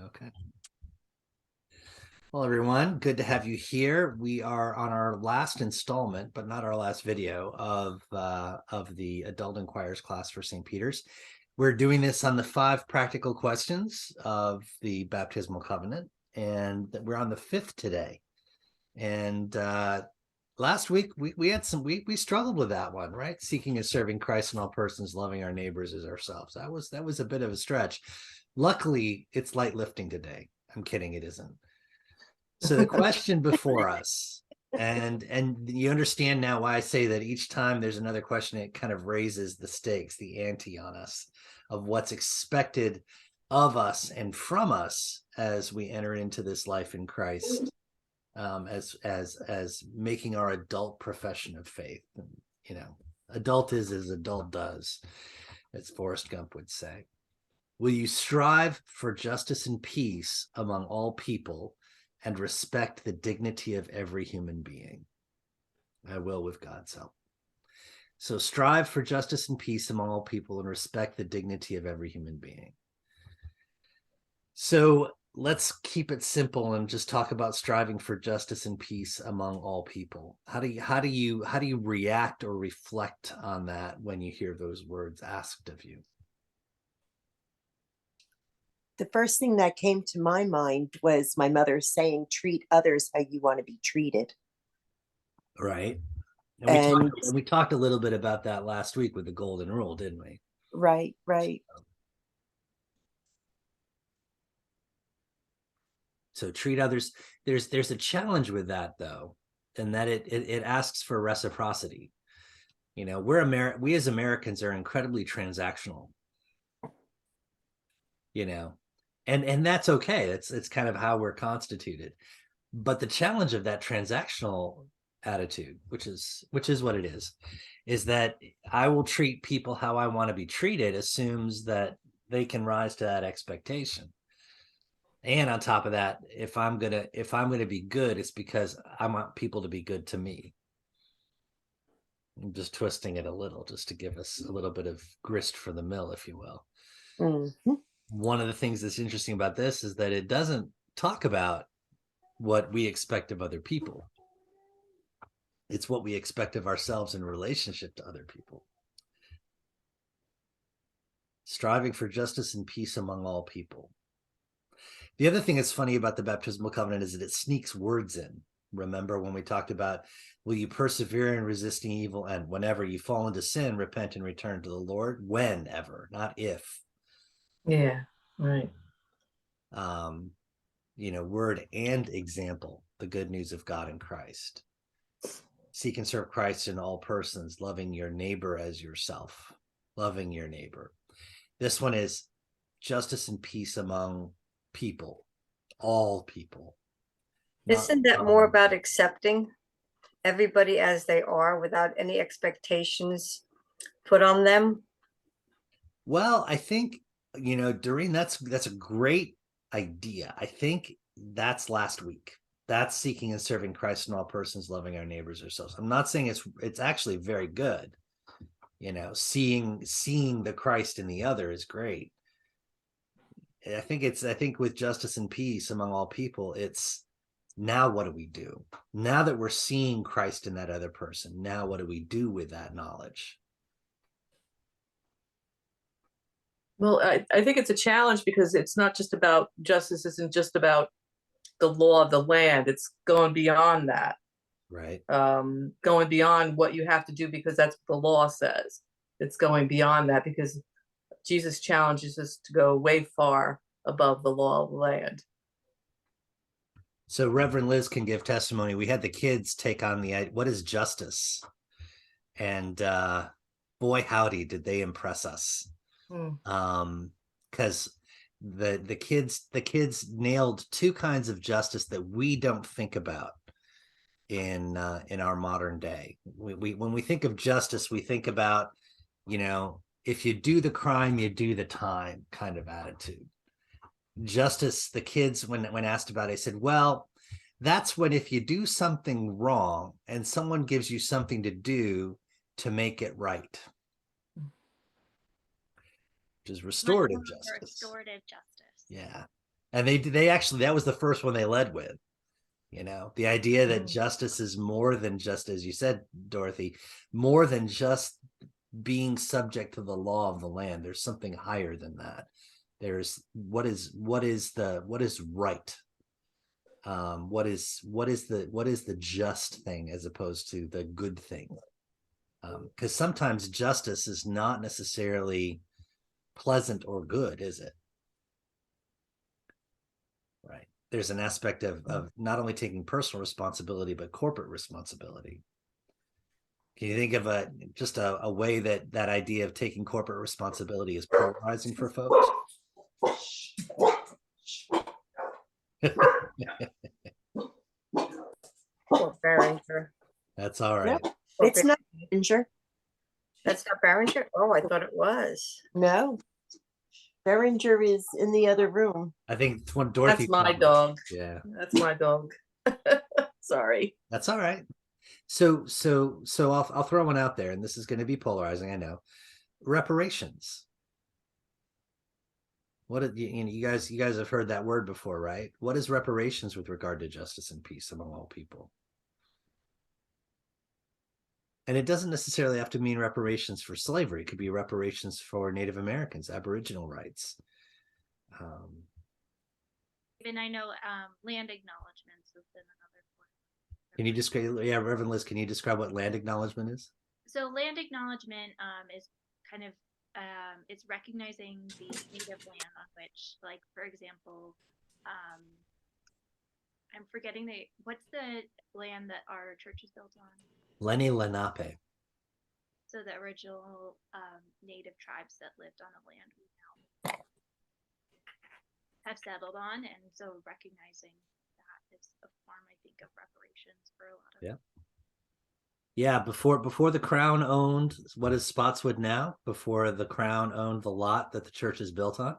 Okay. Well, everyone, good to have you here. We are on our last installment, but not our last video of the Adult Inquirers class for St. Peter's. We're doing this on the 5 practical questions of the baptismal covenant, and we're on the 5th today. And last week we had we struggled with that one, right? Seeking and serving Christ in all persons, loving our neighbors as ourselves. That was a bit of a stretch. Luckily, it's light lifting today. I'm kidding, it isn't. So the question before us, and you understand now why I say that each time there's another question, it kind of raises the stakes, the ante on us of what's expected of us and from us as we enter into this life in Christ, as making our adult profession of faith. And, you know, adult is as adult does, as Forrest Gump would say. Will you strive for justice and peace among all people and respect the dignity of every human being? I will, with God's help. So strive for justice and peace among all people and respect the dignity of every human being. So let's keep it simple and just talk about striving for justice and peace among all people. How do you react or reflect on that when you hear those words asked of you? The first thing that came to my mind was my mother saying, treat others how you want to be treated. Right. And we talked a little bit about that last week with the golden rule, didn't we? right. So treat others. There's a challenge with that, though, and that it asks for reciprocity. You know, we as Americans are incredibly transactional. You know, and that's okay. It's kind of how we're constituted. But the challenge of that transactional attitude, which is what it is that I will treat people how I want to be treated, assumes that they can rise to that expectation. And on top of that, if I'm gonna be good, it's because I want people to be good to me. I'm just twisting it a little, just to give us a little bit of grist for the mill, if you will. Mm-hmm. One of the things that's interesting about this is that it doesn't talk about what we expect of other people. It's what we expect of ourselves in relationship to other people. Striving for justice and peace among all people. The other thing that's funny about the baptismal covenant is that it sneaks words in. Remember when we talked about, will you persevere in resisting evil, and whenever you fall into sin, repent and return to the Lord? Whenever, not if. Yeah, right. You know, word and example, the good news of God in Christ. Seek and serve Christ in all persons, loving your neighbor as yourself. Loving your neighbor. This one is justice and peace among people, all people. Isn't that more about accepting everybody as they are without any expectations put on them? Well, I think, you know, Doreen, that's a great idea. I think that's last week. That's seeking and serving Christ in all persons, loving our neighbors ourselves. I'm not saying it's actually very good. You know, seeing the Christ in the other is great. I think with justice and peace among all people, it's now what do we do? Now that we're seeing Christ in that other person, now what do we do with that knowledge? Well, I think it's a challenge because it's not just about justice, isn't just about the law of the land. It's going beyond that. Right. Going beyond what you have to do because that's what the law says. It's going beyond that because Jesus challenges us to go way far above the law of the land. So Reverend Liz can give testimony. We had the kids take on what is justice, and boy howdy did they impress us. Because the kids nailed 2 kinds of justice that we don't think about in our modern day. When we think of justice, we think about, you know, if you do the crime, you do the time kind of attitude. Justice, the kids, when asked about it, I said, well, that's when if you do something wrong and someone gives you something to do to make it right, which is restorative justice. Restorative justice. Yeah. And they actually, that was the first one they led with. You know, the idea that Mm. justice is more than just, as you said, Dorothy, more than just being subject to the law of the land. There's something higher than that. There's what is right. What is the just thing as opposed to the good thing? Because sometimes justice is not necessarily pleasant or good, is it? Right. There's an aspect of not only taking personal responsibility, but corporate responsibility. Can you think of a way that idea of taking corporate responsibility is polarizing for folks? Or Barringer. That's all right. Yep. It's not Ginger. That's not Barringer? Oh, I thought it was. No. Beringer is in the other room. I think it's when Dorothy. That's my dog. Yeah. That's my dog. Sorry. That's all right. So I'll throw one out there, and this is going to be polarizing, I know. Reparations. What you guys have heard that word before, right? What is reparations with regard to justice and peace among all people? And it doesn't necessarily have to mean reparations for slavery. It could be reparations for Native Americans, Aboriginal rights. Even I know land acknowledgements has been another one. Can you describe, Reverend Liz, can you describe what land acknowledgement is? So land acknowledgement is kind of it's recognizing the native land on which, like, for example, I'm forgetting what's the land that our church is built on? Lenni Lenape. So the original native tribes that lived on the land we now have settled on, and so recognizing that is a form, I think, of reparations for a lot of Yeah, before the crown owned what is Spotswood now, before the crown owned the lot that the church is built on,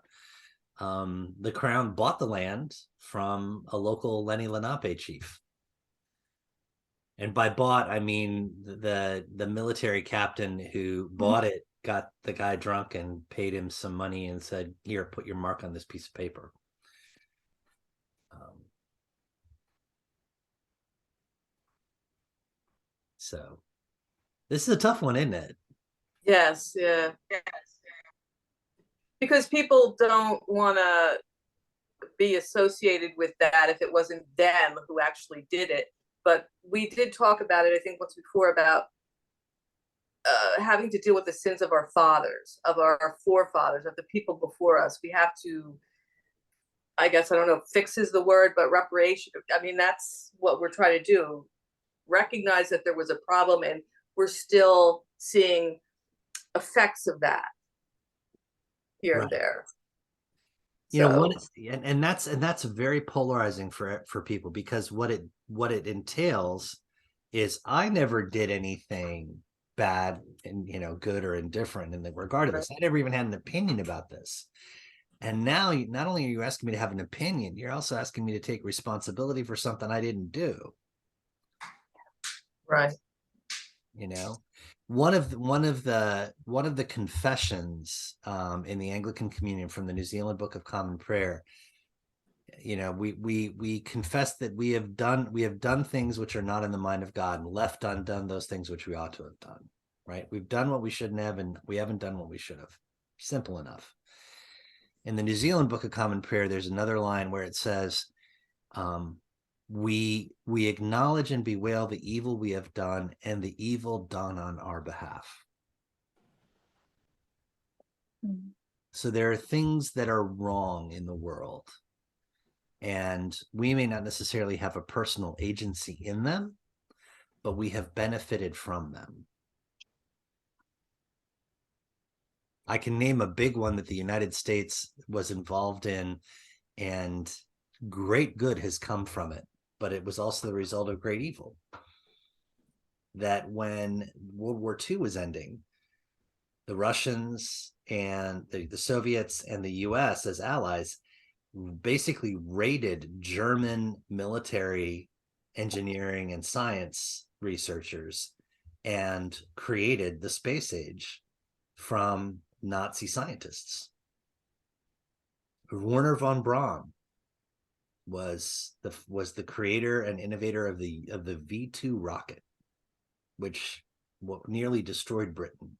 the crown bought the land from a local Lenni Lenape chief. And by bought, I mean the military captain who bought it got the guy drunk and paid him some money and said, "Here, put your mark on this piece of paper." So this is a tough one, isn't it? Yes, yeah. Yes. Because people don't want to be associated with that if it wasn't them who actually did it. But we did talk about it, I think, once before, about having to deal with the sins of our fathers, of our forefathers, of the people before us. We have to, I guess, I don't know if fix is the word, but reparation. I mean, that's what we're trying to do. Recognize that there was a problem, and we're still seeing effects of that here and there. You know what, and that's very polarizing for people, because what it entails is I never did anything bad and good or indifferent in the regard of this. I never even had an opinion about this. And now not only are you asking me to have an opinion, you're also asking me to take responsibility for something I didn't do. Right. One of the confessions in the Anglican Communion from the New Zealand Book of Common Prayer, we confess that we have done things which are not in the mind of God, and left undone those things which we ought to have done. Right? We've done what we shouldn't have, and we haven't done what we should have. Simple enough. In the New Zealand Book of Common Prayer, there's another line where it says, we acknowledge and bewail the evil we have done and the evil done on our behalf. Mm-hmm. So there are things that are wrong in the world, and we may not necessarily have a personal agency in them, but we have benefited from them. I can name a big one that the United States was involved in, and great good has come from it, but it was also the result of great evil. That when World War II was ending, the Russians and the Soviets and the US as allies basically raided German military engineering and science researchers and created the space age from Nazi scientists. Werner von Braun was the creator and innovator of the V2 rocket, which nearly destroyed Britain.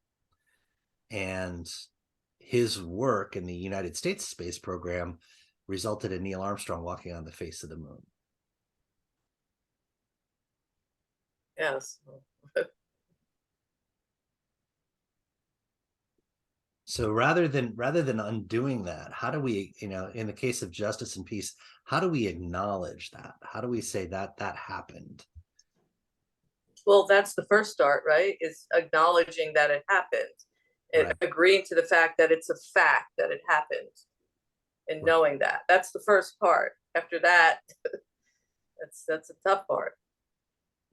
And his work in the United States space program resulted in Neil Armstrong walking on the face of the moon. Yes. So rather than undoing that, how do we, in the case of justice and peace, how do we acknowledge that? How do we say that happened? Well, that's the first start, right? Is acknowledging that it happened and Right. agreeing to the fact that it's a fact that it happened, and knowing that. That's the first part. After that, that's a tough part.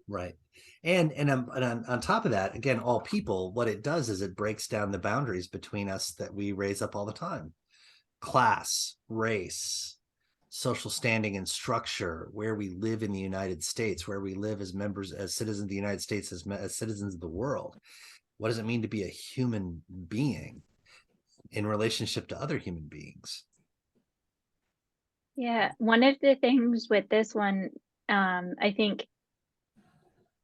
Right. And on top of that, again, all people, what it does is it breaks down the boundaries between us that we raise up all the time. Class, race, social standing and structure, where we live in the United States, where we live as members, as citizens of the United States, as citizens of the world. What does it mean to be a human being in relationship to other human beings? Yeah, one of the things with this one, I think,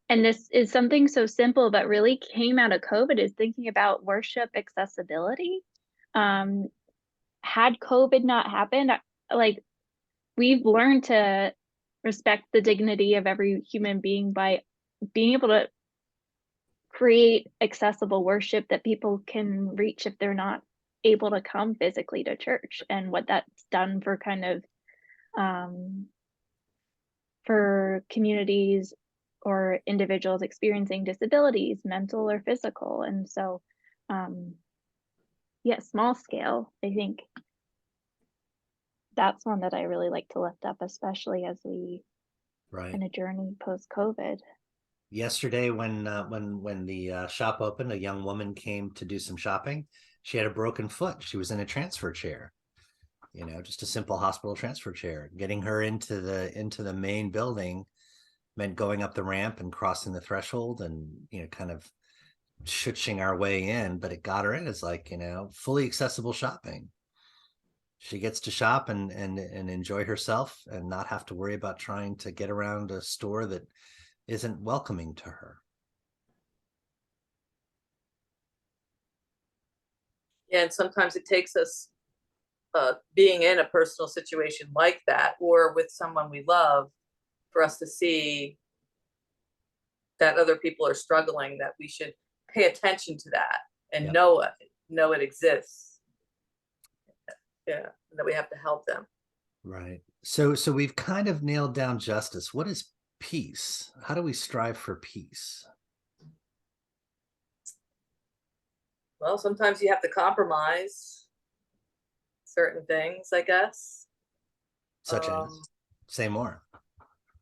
and this is something so simple but really came out of COVID, is thinking about worship accessibility. Had COVID not happened, like, we've learned to respect the dignity of every human being by being able to create accessible worship that people can reach if they're not able to come physically to church, and what that's done for kind of for communities or individuals experiencing disabilities, mental or physical. And so yeah, small scale, I think that's one that I really like to lift up, especially as we Right. in a journey post-COVID. Yesterday, when the shop opened, a young woman came to do some shopping. She had a broken foot. She was in a transfer chair, just a simple hospital transfer chair. Getting her into the main building meant going up the ramp and crossing the threshold and, kind of shushing our way in, but it got her in as like, fully accessible shopping. She gets to shop and enjoy herself and not have to worry about trying to get around a store that isn't welcoming to her. And sometimes it takes us being in a personal situation like that, or with someone we love, for us to see that other people are struggling, that we should pay attention to that and know it exists. Yeah, and that we have to help them. Right. So we've kind of nailed down justice. What is peace? How do we strive for peace? Well, sometimes you have to compromise certain things, I guess. Such as? Say more.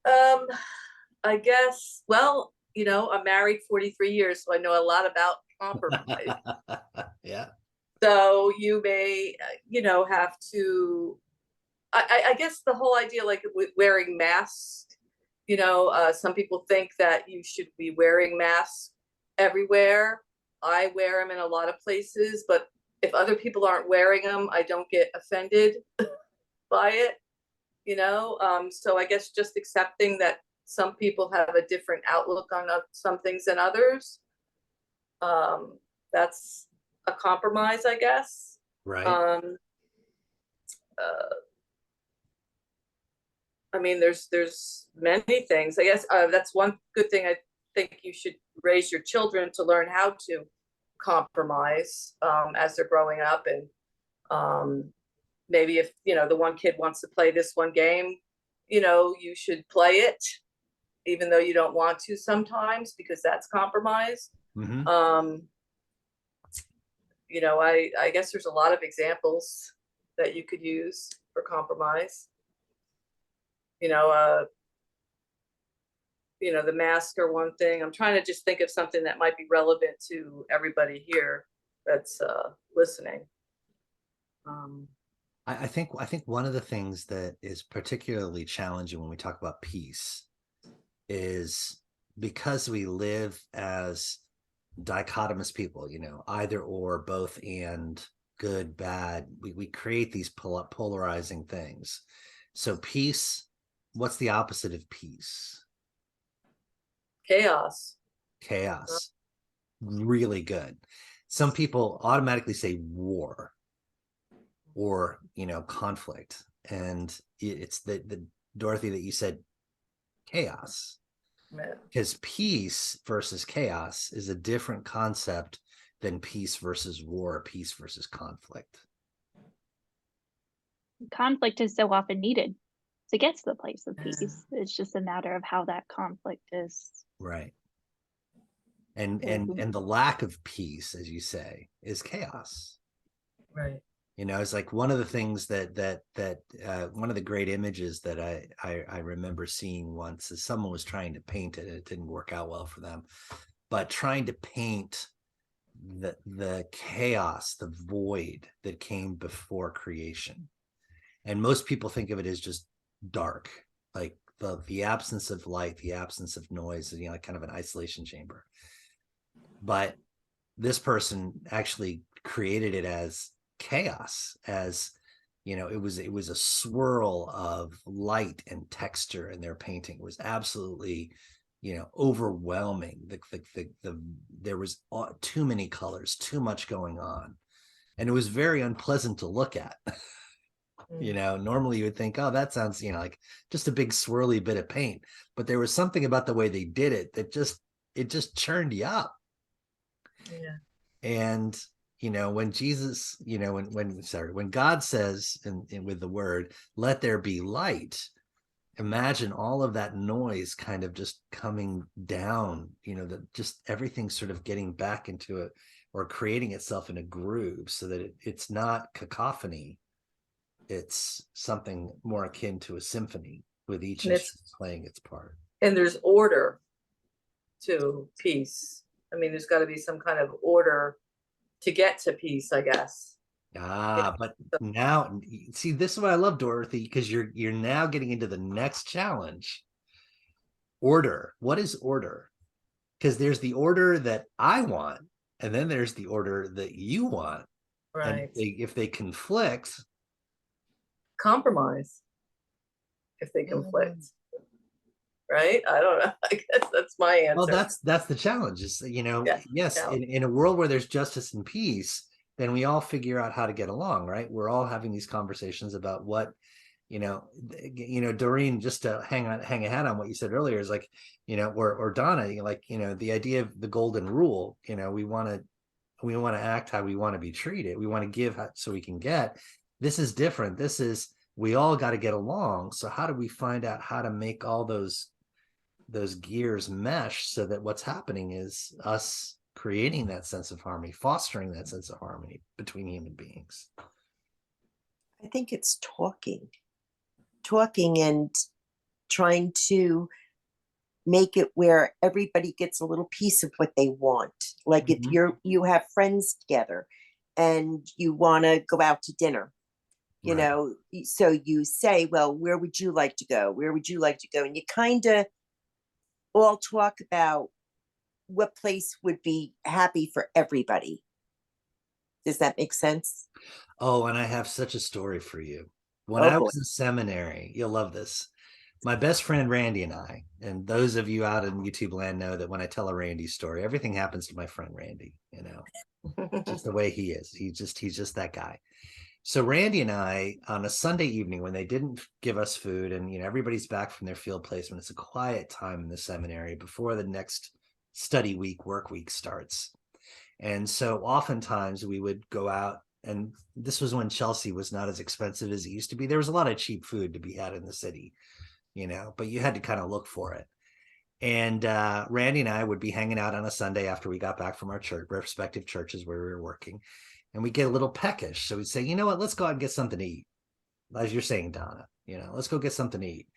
I guess, well, I'm married 43 years, so I know a lot about compromise. Yeah. So you may, have to, I guess the whole idea, like with wearing masks, some people think that you should be wearing masks everywhere. I wear them in a lot of places, but if other people aren't wearing them, I don't get offended by it, so I guess just accepting that some people have a different outlook on some things than others. That's a compromise, I guess. Right. I mean, there's many things. I guess that's one good thing. I think you should raise your children to learn how to compromise as they're growing up, and maybe if the one kid wants to play this one game, you should play it, even though you don't want to sometimes, because that's compromise. Mm-hmm. I guess there's a lot of examples that you could use for compromise. The mask are one thing. I'm trying to just think of something that might be relevant to everybody here that's listening. I think one of the things that is particularly challenging when we talk about peace is because we live as dichotomous people, either or, both and, good, bad. We create these polarizing things. So peace, what's the opposite of peace? Chaos. Chaos. Really good. Some people automatically say war or, conflict. And it's the Dorothy that you said chaos, Yeah. because peace versus chaos is a different concept than peace versus war, peace versus conflict. Conflict is so often needed to get to the place of Yeah. peace. It's just a matter of how that conflict is. Right. And Mhm. and the lack of peace, as you say, is chaos. Right. It's like one of the things that one of the great images that I remember seeing once is someone was trying to paint it. It didn't work out well for them, but trying to paint the chaos, the void that came before creation. And most people think of it as just dark, like the absence of light, the absence of noise, like kind of an isolation chamber. But this person actually created it as chaos, as it was a swirl of light and texture in their painting. It was absolutely overwhelming. There was too many colors, too much going on, and it was very unpleasant to look at. Normally you would think, oh, that sounds like just a big swirly bit of paint, but there was something about the way they did it that just churned you up. Yeah. And when Jesus, when God says with the word, let there be light, imagine all of that noise kind of just coming down, that just everything sort of getting back into it or creating itself in a groove, so that it's not cacophony. It's something more akin to a symphony with each instrument playing its part. And there's order to peace. I mean, there's got to be some kind of order to get to peace, I guess. But now, see, this is what I love, Dorothy, because you're now getting into the next challenge. Order. What is order? Because there's the order that I want, and then there's the order that you want. Right. And if they conflict, compromise. If they conflict. Right? I don't know. I guess that's my answer. Well, that's the challenge. Is yes, in a world where there's justice and peace, then we all figure out how to get along, right? We're all having these conversations about what, Doreen, just to hang a hat on what you said earlier, is like, or Donna, like, the idea of the golden rule. We want to act how we want to be treated. We want to give so we can get. This is different. This is, we all got to get along. So how do we find out how to make all those gears mesh, so that what's happening is us creating that sense of harmony, fostering that sense of harmony between human beings? I think it's talking and trying to make it where everybody gets a little piece of what they want. Like if you have friends together and you want to go out to dinner, so you say, well, where would you like to go? Where would you like to go? And you kind of all talk about what place would be happy for everybody. Does that make sense? Oh, and I have such a story for you. When Oh, I boy. was in seminary, you'll love this. My best friend Randy and I, and those of you out in YouTube land know that when I tell a Randy story, everything happens to my friend Randy, just the way he is. He's just that guy. So Randy and I, on a Sunday evening, when they didn't give us food, and everybody's back from their field placement, it's a quiet time in the seminary before the next study week, work week starts. And so oftentimes we would go out, and this was when Chelsea was not as expensive as it used to be. There was a lot of cheap food to be had in the city, but you had to kind of look for it. And Randy and I would be hanging out on a Sunday after we got back from our respective churches where we were working, and we'd get a little peckish. So we'd say, you know what, let's go out and get something to eat. As you're saying, Donna, let's go get something to eat.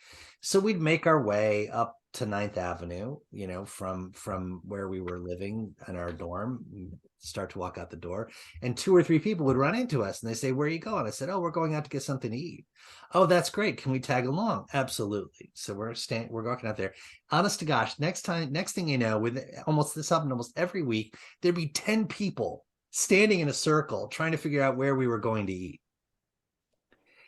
So we'd make our way up to 9th Avenue, from where we were living in our dorm. We'd start to walk out the door, and 2 or 3 people would run into us, and they say, where are you going? I said, oh, we're going out to get something to eat. Oh, that's great. Can we tag along? Absolutely. So we're walking out there. Honest to gosh, next thing you know, with this happened almost every week, there'd be 10 people standing in a circle trying to figure out where we were going to eat.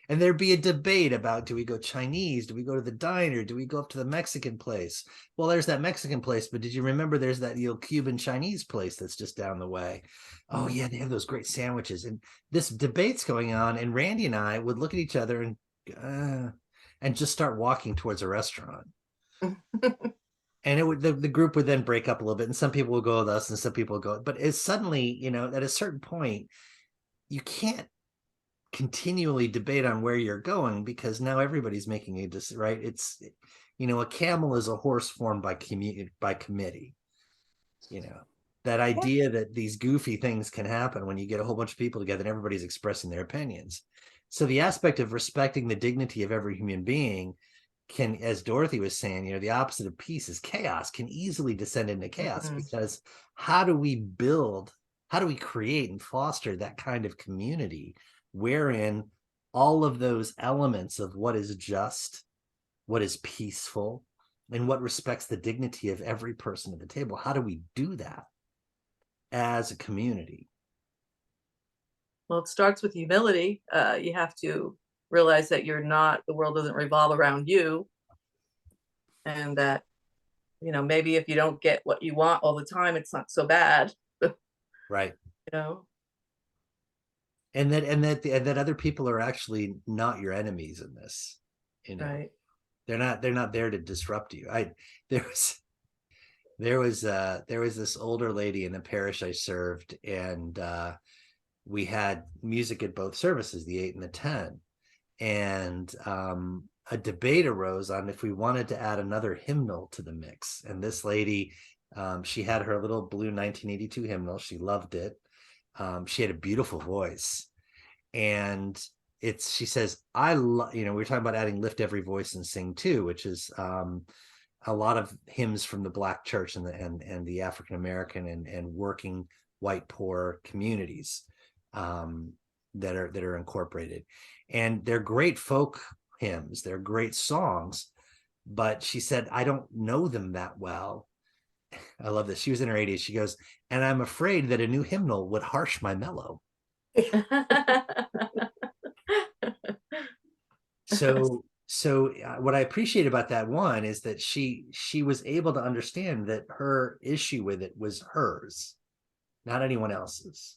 And there'd be a debate about, do we go Chinese? Do we go to the diner? Do we go up to the Mexican place? Well, there's that Mexican place, but did you remember there's that Cuban Chinese place that's just down the way? Oh yeah, they have those great sandwiches. And this debate's going on, and Randy and I would look at each other and just start walking towards a restaurant. And it would the group would then break up a little bit, and some people will go with us and some people will go, but it's suddenly, at a certain point, you can't continually debate on where you're going, because now everybody's making a decision, right? It's, a camel is a horse formed by committee. That idea that these goofy things can happen when you get a whole bunch of people together and everybody's expressing their opinions. So the aspect of respecting the dignity of every human being can, as Dorothy was saying, the opposite of peace is chaos, can easily descend into chaos. Because how do we create and foster that kind of community wherein all of those elements of what is just, what is peaceful, and what respects the dignity of every person at the table, how do we do that as a community? Well, it starts with humility. You have to realize that the world doesn't revolve around you. And that, maybe if you don't get what you want all the time, it's not so bad. Right. And that other people are actually not your enemies in this. Right. They're not there to disrupt you. There was this older lady in a parish I served, and we had music at both services, the 8 and the 10. And a debate arose on if we wanted to add another hymnal to the mix. And this lady, she had her little blue 1982 hymnal. She loved it. She had a beautiful voice. And she says, we were talking about adding Lift Every Voice and Sing Too, which is a lot of hymns from the Black church and the African American and working white poor communities that are incorporated. And they're great folk hymns, they're great songs, but she said, I don't know them that well. I love this. She was in her 80s. She goes, and I'm afraid that a new hymnal would harsh my mellow. So what I appreciate about that one is that she was able to understand that her issue with it was hers, not anyone else's.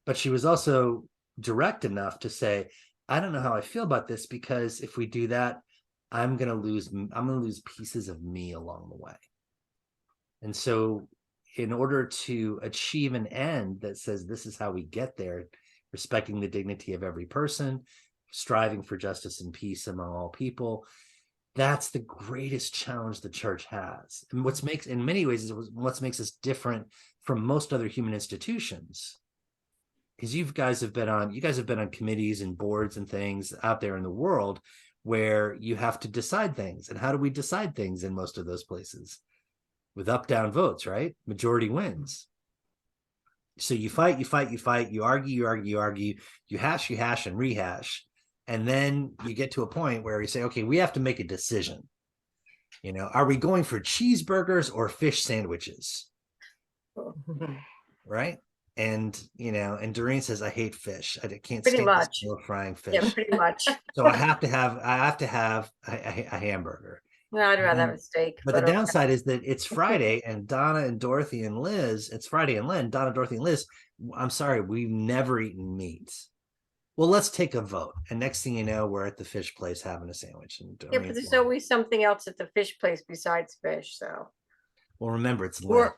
But she was also direct enough to say, I don't know how I feel about this, because if we do that, I'm going to lose pieces of me along the way. And so in order to achieve an end that says this is how we get there, respecting the dignity of every person, striving for justice and peace among all people, that's the greatest challenge the church has. And in many ways, is what makes us different from most other human institutions. Because you guys have been on committees and boards and things out there in the world where you have to decide things. And how do we decide things in most of those places? With up-down votes, right? Majority wins. So you fight, you argue, you hash and rehash. And then you get to a point where you say, okay, we have to make a decision. Are we going for cheeseburgers or fish sandwiches? Right? And and Doreen says, I hate fish. I can't stand the smell of frying fish. Yeah, pretty much. So I have to have a hamburger. No, I'd rather have a steak. But the downside is that it's Friday, and Donna and Dorothy and Liz, it's Friday and Len, Donna, Dorothy, and Liz, I'm sorry, we've never eaten meat. Well, let's take a vote. And next thing you know, we're at the fish place having a sandwich. And yeah, but there's always something else at the fish place besides fish. So. Well, remember, it's Lent.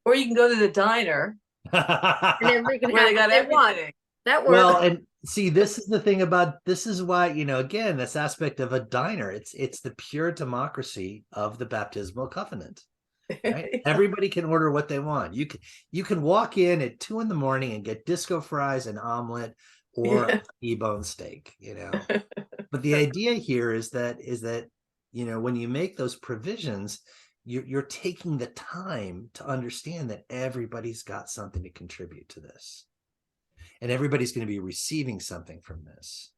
Or you can go to the diner. And then we can where have they got what they want. everything. That works. Well, and see, this is the thing this is why, again, this aspect of a diner, it's the pure democracy of the baptismal covenant. Right? Everybody can order what they want. You can walk in at 2 a.m. and get disco fries and omelet or a T-bone steak, But the idea here is that when you make those provisions, you're taking the time to understand that everybody's got something to contribute to this. And everybody's going to be receiving something from this.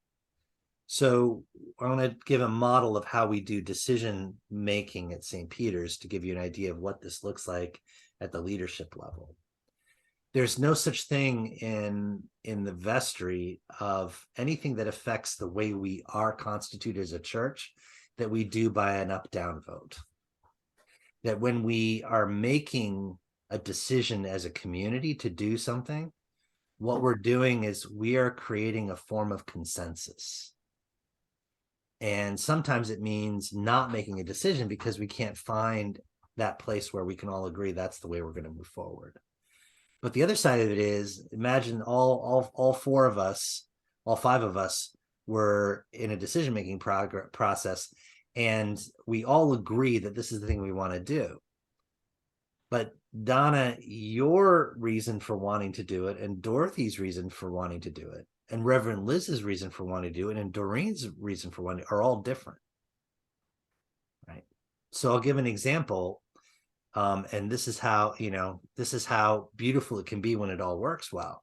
So I want to give a model of how we do decision making at St. Peter's to give you an idea of what this looks like at the leadership level. there's no such thing in the vestry of anything that affects the way we are constituted as a church that we do by an up-down vote. That when we are making a decision as a community to do something, what we're doing is we are creating a form of consensus. And sometimes it means not making a decision because we can't find that place where we can all agree that's the way we're going to move forward. But the other side of it is, imagine all four of us, all five of us were in a decision-making process, and we all agree that this is the thing we want to do. But Donna, your reason for wanting to do it, and Dorothy's reason for wanting to do it, and Reverend Liz's reason for wanting to do it, and Doreen's reason for wanting are all different. Right. So I'll give an example. And this is how, this is how beautiful it can be when it all works well.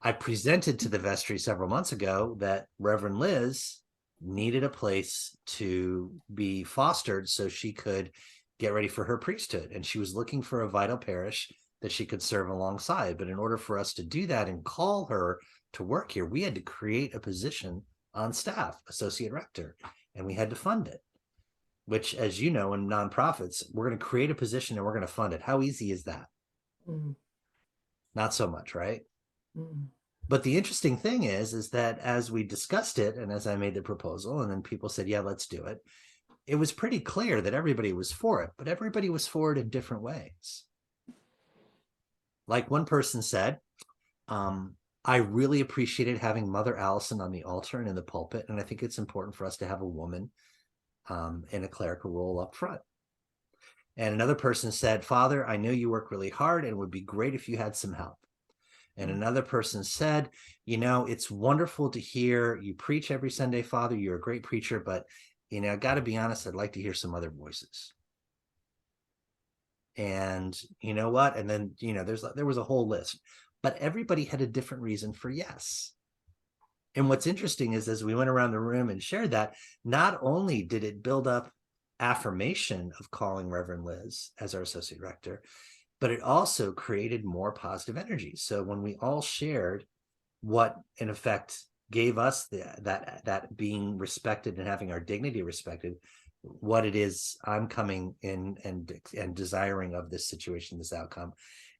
I presented to the vestry several months ago that Reverend Liz needed a place to be fostered so she could get ready for her priesthood. And she was looking for a vital parish that she could serve alongside. But in order for us to do that and call her to work here, we had to create a position on staff, associate rector, and we had to fund it. Which, as you know, in nonprofits, we're going to create a position and we're going to fund it. How easy is that? Not so much, right? But the interesting thing is that as we discussed it and as I made the proposal and then people said, yeah, let's do it, it was pretty clear that everybody was for it, but everybody was for it in different ways. Like one person said, I really appreciated having Mother Allison on the altar and in the pulpit, and I think it's important for us to have a woman in a clerical role up front. And another person said, Father, I know you work really hard and it would be great if you had some help. And another person said, it's wonderful to hear you preach every Sunday, Father. You're a great preacher, but, I got to be honest, I'd like to hear some other voices. And you know what? And then, there was a whole list, but everybody had a different reason for yes. And what's interesting is as we went around the room and shared that, not only did it build up affirmation of calling Reverend Liz as our associate rector, but it also created more positive energy. So when we all shared what, in effect, gave us that being respected and having our dignity respected, what it is I'm coming in and desiring of this situation, this outcome,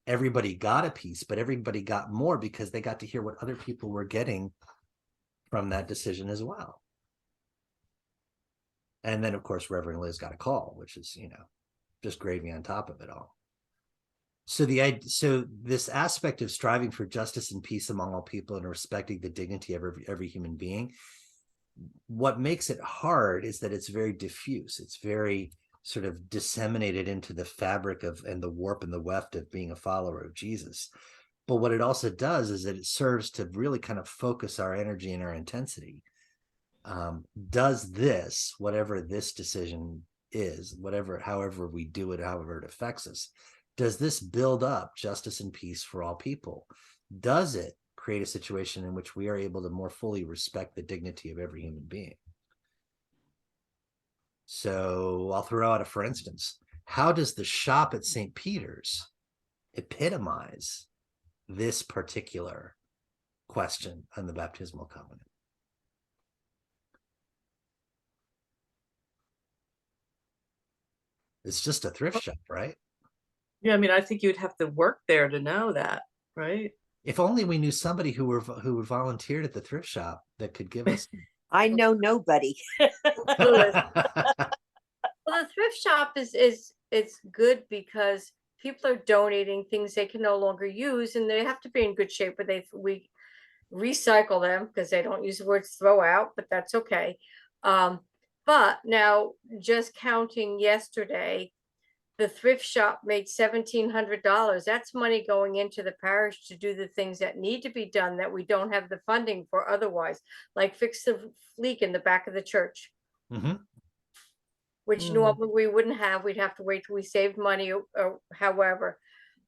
everybody got a piece, but everybody got more because they got to hear what other people were getting from that decision as well. And then, of course, Reverend Liz got a call, which is, just gravy on top of it all. So this aspect of striving for justice and peace among all people and respecting the dignity of every human being, what makes it hard is that it's very diffuse. It's very sort of disseminated into the fabric of and the warp and the weft of being a follower of Jesus. But what it also does is that it serves to really kind of focus our energy and our intensity. Does this, whatever this decision is, however we do it, however it affects us, does this build up justice and peace for all people? Does it create a situation in which we are able to more fully respect the dignity of every human being? So I'll throw out for instance, how does the shop at St. Peter's epitomize this particular question on the baptismal covenant? It's just a thrift shop, right? Yeah, I mean, I think you'd have to work there to know that, right? If only we knew somebody who would volunteered at the thrift shop that could give us. I know nobody. Well, the thrift shop it's good because people are donating things they can no longer use, and they have to be in good shape. But we recycle them because they don't use the words throw out, but that's okay. But now, just counting yesterday, the thrift shop made $1,700. That's money going into the parish to do the things that need to be done that we don't have the funding for otherwise, like fix the leak in the back of the church. Which normally we wouldn't have. We'd have to wait till we saved money or however.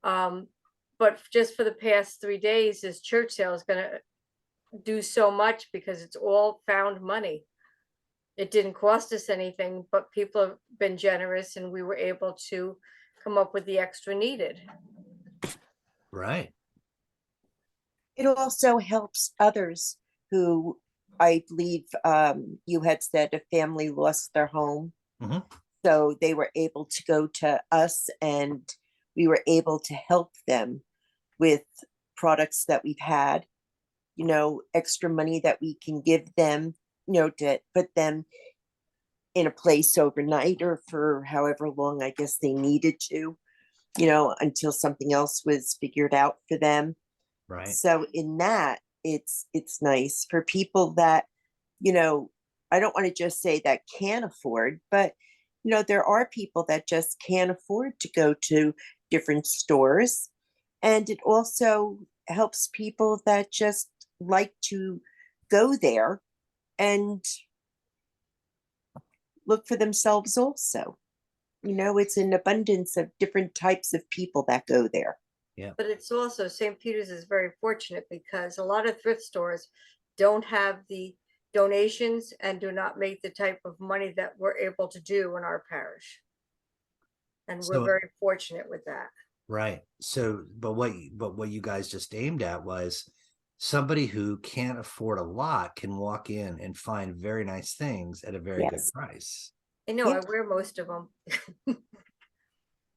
But just for the past 3 days, this church sale is going to do so much because it's all found money. It didn't cost us anything, but people have been generous and we were able to come up with the extra needed. Right. It also helps others who, I believe, you had said a family lost their home. Mhm. So they were able to go to us and we were able to help them with products that we've had, extra money that we can give them, to put them in a place overnight or for however long I guess they needed to, until something else was figured out for them. Right. So in that, it's nice for people that, I don't want to just say that can't afford, but there are people that just can't afford to go to different stores. And it also helps people that just like to go there and look for themselves also. It's an abundance of different types of people that go there. But it's also, St. Peter's is very fortunate because a lot of thrift stores don't have the donations and do not make the type of money that we're able to do in our parish. And we're So- very fortunate with that. Right. So, but what you guys just aimed at was somebody who can't afford a lot can walk in and find very nice things at a very good Yes. price. I know, I Yes. wear most of them.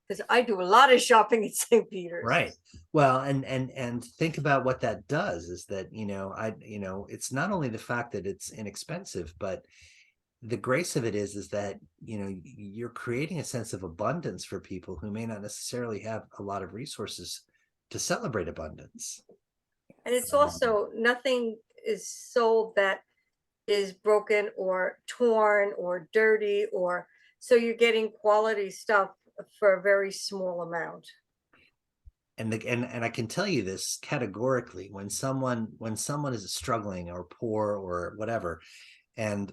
Because I do a lot of shopping at St. Peter's. Right. Well, and think about what that does is that, it's not only the fact that it's inexpensive, but the grace of it is that, you're creating a sense of abundance for people who may not necessarily have a lot of resources to celebrate abundance. And it's also, nothing is sold that is broken or torn or dirty, or so you're getting quality stuff for a very small amount. And I can tell you this categorically, when someone is struggling or poor or whatever, and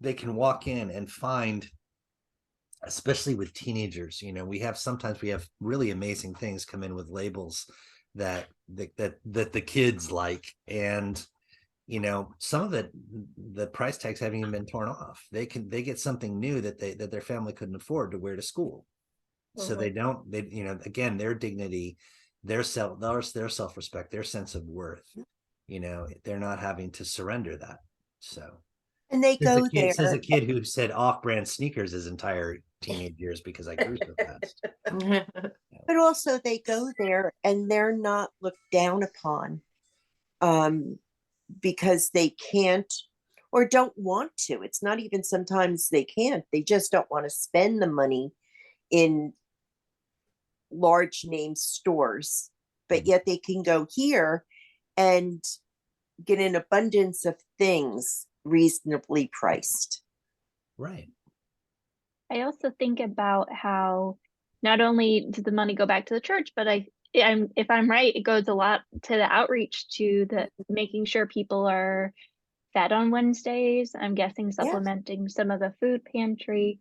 they can walk in and find, especially with teenagers, sometimes we have really amazing things come in with labels that the kids like, and some of it, the price tags haven't even been torn off. They get something new that their family couldn't afford to wear to school. So they again, their dignity, their self-respect, their sense of worth, they're not having to surrender that. So And they go says there. a kid who said off-brand sneakers his entire teenage years because I grew so fast. But also they go there and they're not looked down upon because they can't or don't want to. It's not even sometimes they can't. They just don't want to spend the money in large name stores. But yet they can go here and get an abundance of things reasonably priced. Right. I also think about how not only does the money go back to the church, but if I'm right, it goes a lot to the outreach, to the making sure people are fed on Wednesdays. I'm guessing supplementing some of the food pantry,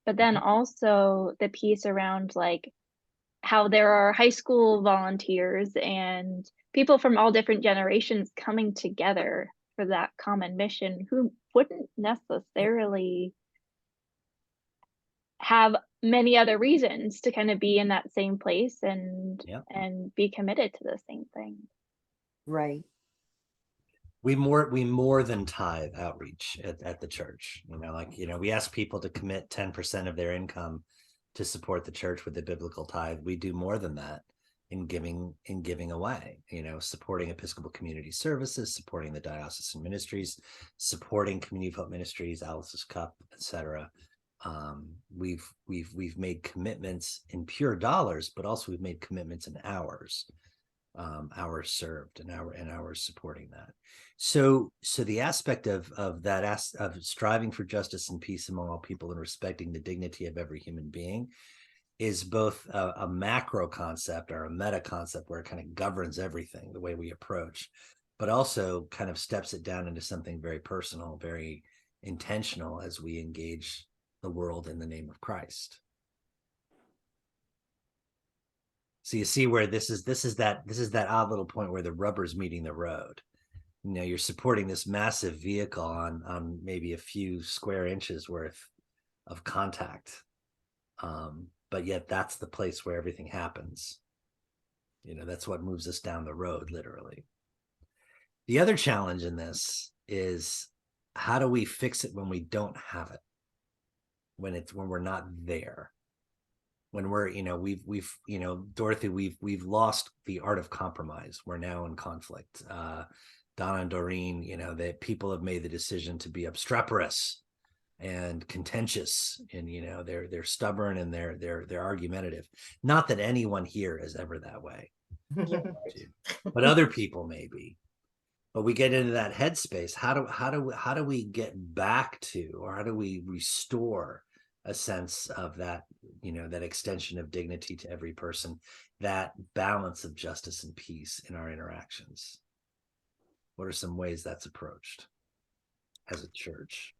but then also the piece around like how there are high school volunteers and people from all different generations coming together for that common mission who wouldn't necessarily have many other reasons to kind of be in that same place and be committed to the same thing. Right. We more than tithe outreach at the church. We ask people to commit 10% of their income to support the church with the biblical tithe. We do more than that in giving away, supporting Episcopal community services, supporting the diocesan ministries, supporting community of hope ministries, Alice's Cup, etc. We've made commitments in pure dollars, but also we've made commitments in hours served and hours supporting that. So the aspect of that of striving for justice and peace among all people and respecting the dignity of every human being is both a macro concept or a meta concept where it kind of governs everything, the way we approach, but also kind of steps it down into something very personal, very intentional as we engage the world in the name of Christ. So you see where this is that odd little point where the rubber's meeting the road. You're supporting this massive vehicle on maybe a few square inches worth of contact. But yet that's the place where everything happens. That's what moves us down the road, literally. The other challenge in this is, how do we fix it when we don't have it? When we're not there? When we're, we've, Dorothy, we've lost the art of compromise. We're now in conflict. Donna and Doreen, that people have made the decision to be obstreperous and contentious, and they're stubborn, and they're argumentative. Not that anyone here is ever that way, but other people may be. But we get into that headspace. How do we get back to, or how do we restore a sense of that, that extension of dignity to every person, that balance of justice and peace in our interactions? What are some ways that's approached as a church?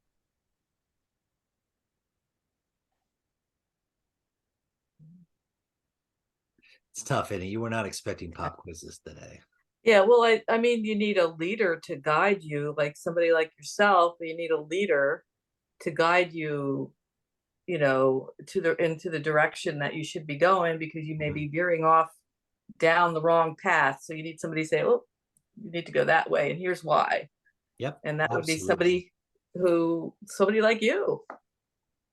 It's tough, Annie. You were not expecting pop quizzes today. Yeah, well, I mean, you need a leader to guide you, like somebody like yourself. You need a leader to guide you, into the direction that you should be going, because you may be veering off down the wrong path. So you need somebody to say, oh, you need to go that way, and here's why. Yep. And that would be Absolutely. somebody like you.